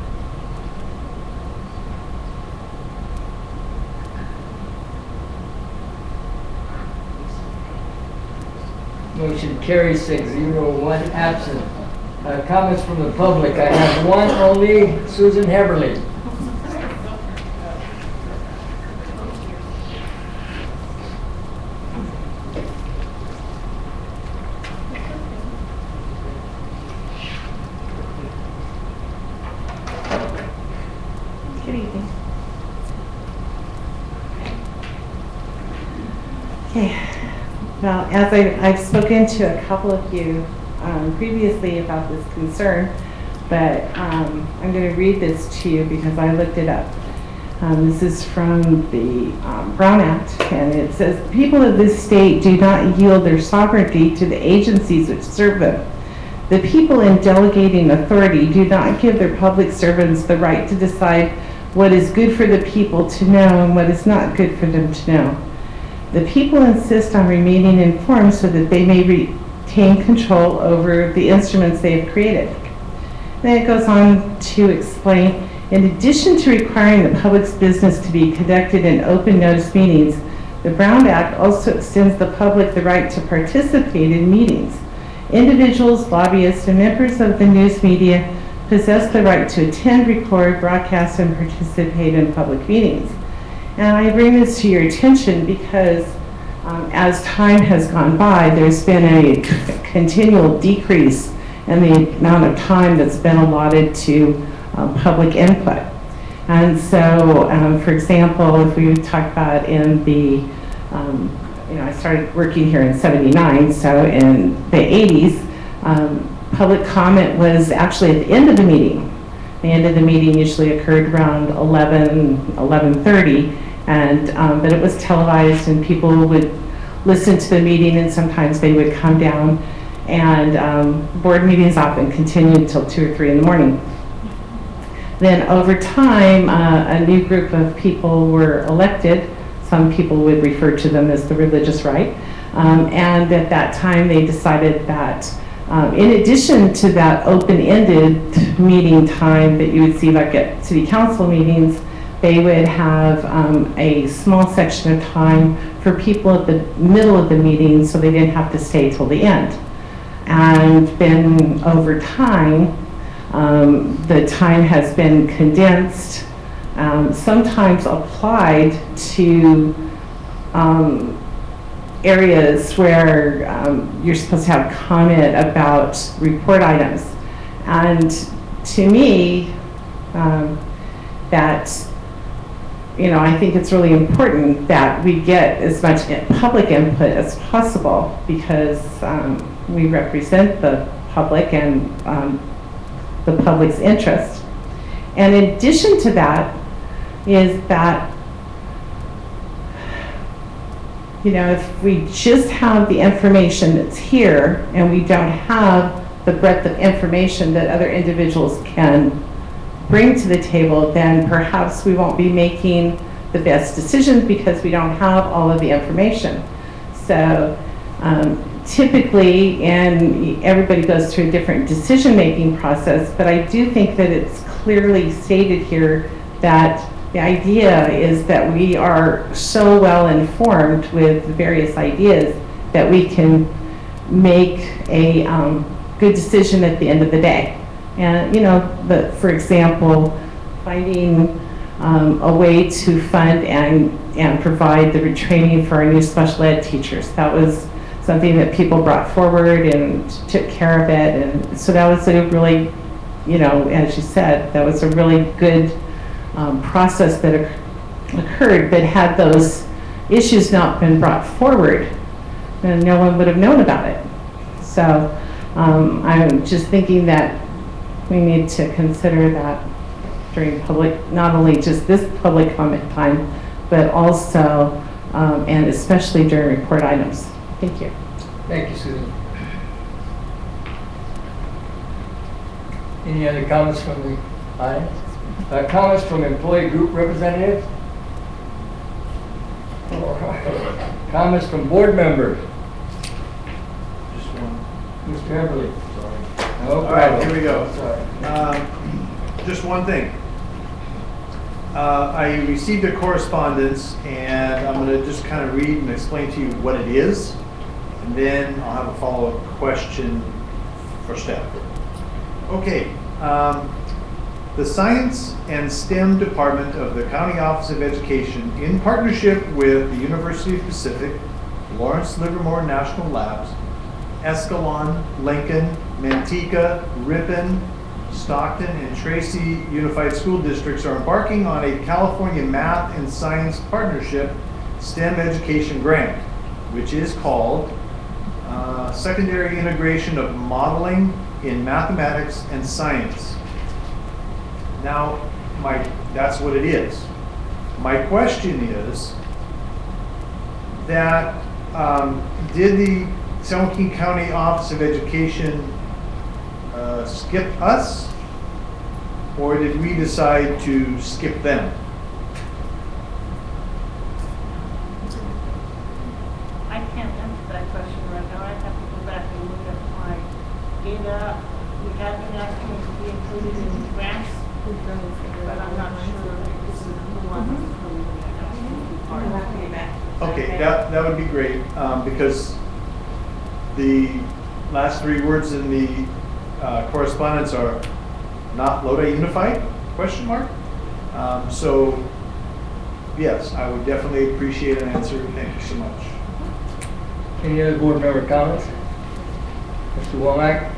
Motion carries 6-0, 1 absent. Comments from the public. I have one only, Susan Heberly. Good evening. Okay. Well, as I've spoken to a couple of you previously about this concern, but I'm going to read this to you because I looked it up. This is from the Brown Act, and it says, people of this state do not yield their sovereignty to the agencies which serve them. The people in delegating authority do not give their public servants the right to decide what is good for the people to know and what is not good for them to know. The people insist on remaining informed so that they may retain control over the instruments they have created. Then it goes on to explain, in addition to requiring the public's business to be conducted in open notice meetings, the Brown Act also extends the public the right to participate in meetings. Individuals, lobbyists, and members of the news media possess the right to attend, record, broadcast, and participate in public meetings. And I bring this to your attention because as time has gone by, there's been a continual decrease in the amount of time that's been allotted to public input. And so, for example, if we talk about in the, I started working here in ~79, so in the '80s, public comment was actually at the end of the meeting. The end of the meeting usually occurred around 11:30, and but it was televised, and people would listen to the meeting, and sometimes they would come down, and board meetings often continued until 2 or 3 in the morning. Then over time, a new group of people were elected. Some people would refer to them as the religious right. And at that time, they decided that in addition to that open-ended meeting time that you would see like at city council meetings, they would have a small section of time for people at the middle of the meeting so they didn't have to stay till the end. And then over time, the time has been condensed, sometimes applied to areas where you're supposed to have comment about report items. And to me, that, I think it's really important that we get as much public input as possible because we represent the public and the public's interest. And in addition to that is that, if we just have the information that's here and we don't have the breadth of information that other individuals can bring to the table, then perhaps we won't be making the best decisions because we don't have all of the information. So typically, and everybody goes through a different decision-making process, but I do think that it's clearly stated here that the idea is that we are so well informed with various ideas that we can make a good decision at the end of the day. And, for example, finding a way to fund and provide the retraining for our new special ed teachers. That was something that people brought forward and took care of it. And so that was a really, as you said, that was a really good process that occurred. But had those issues not been brought forward, then no one would have known about it. So I'm just thinking that we need to consider that during public, not only just this public comment time, but also and especially during report items. Thank you. Thank you, Susan. Any other comments from the audience? Comments from employee group representatives? Comments from board members? Just one. Mr. Everly. Sorry. No All right, problem. here we go. Sorry. Just one thing. I received a correspondence, and I'm going to just kind of read and explain to you what it is, and then I'll have a follow-up question for staff. Okay. The Science and STEM Department of the County Office of Education, in partnership with the University of Pacific, Lawrence Livermore National Labs, Escalon, Lincoln, Manteca, Ripon, Stockton, and Tracy Unified School Districts are embarking on a California Math and Science Partnership STEM Education Grant, which is called Secondary Integration of Modeling in Mathematics and Science. Now, that's what it is. My question is that did the San Joaquin County Office of Education skip us, or did we decide to skip them? I can't answer that question right now. I'd have to go back and look at my data. We have been asking to be included in grants, but I'm not sure if this is the one who's asking to be part of it. Okay, that would be great, because the last three words in the correspondence are not Lodi Unified, question mark? So, yes, I would definitely appreciate an answer. Thank you so much. Any other board member comments? Mr. Womack?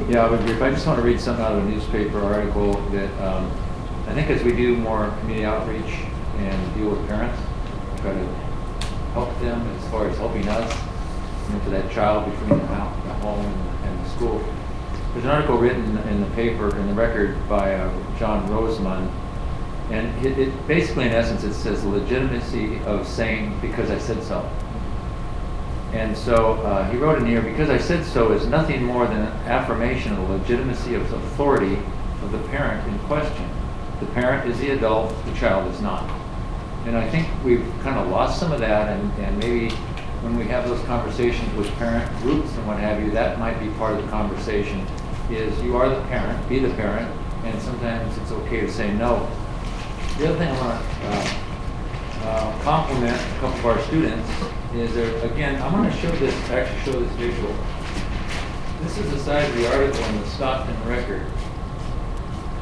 Yeah, I would agree. I just want to read something out of a newspaper article that I think as we do more community outreach and deal with parents, try to help them as far as helping us, for that child between the home and the school. There's an article written in the paper, in the record, by John Rosemond, and it basically, in essence, it says the legitimacy of saying, because I said so. And so he wrote in here, because I said so is nothing more than an affirmation of the legitimacy of the authority of the parent in question. The parent is the adult, the child is not. And I think we've kind of lost some of that, and maybe when we have those conversations with parent groups and what have you, that might be part of the conversation, is you are the parent, be the parent, and sometimes it's okay to say no. The other thing I want to compliment a couple of our students is there, again, I want to show this visual. This is the side of the article in the Stockton Record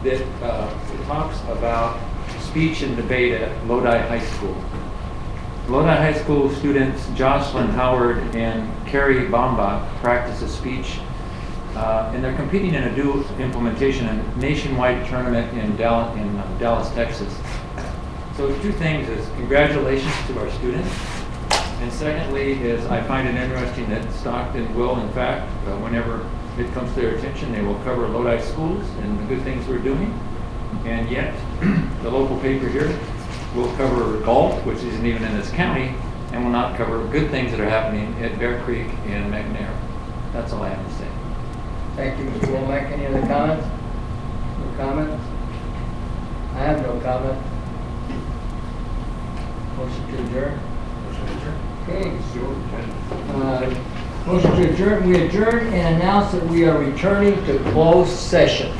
that talks about speech and debate at Lodi High School. Lodi High School students Jocelyn Howard and Carrie Baumbach practice a speech, and they're competing in a dual implementation, a nationwide tournament in Dallas, Texas. So two things is congratulations to our students, and secondly is I find it interesting that Stockton will, in fact, whenever it comes to their attention, they will cover Lodi schools and the good things we're doing, and yet the local paper here will cover golf, which isn't even in this county, and will not cover good things that are happening at Bear Creek and McNair. That's all I have to say. Thank you, Mr. Womack. Any other comments? No comments? I have no comment. Motion to adjourn? Okay. Motion to adjourn. We adjourn and announce that we are returning to closed session.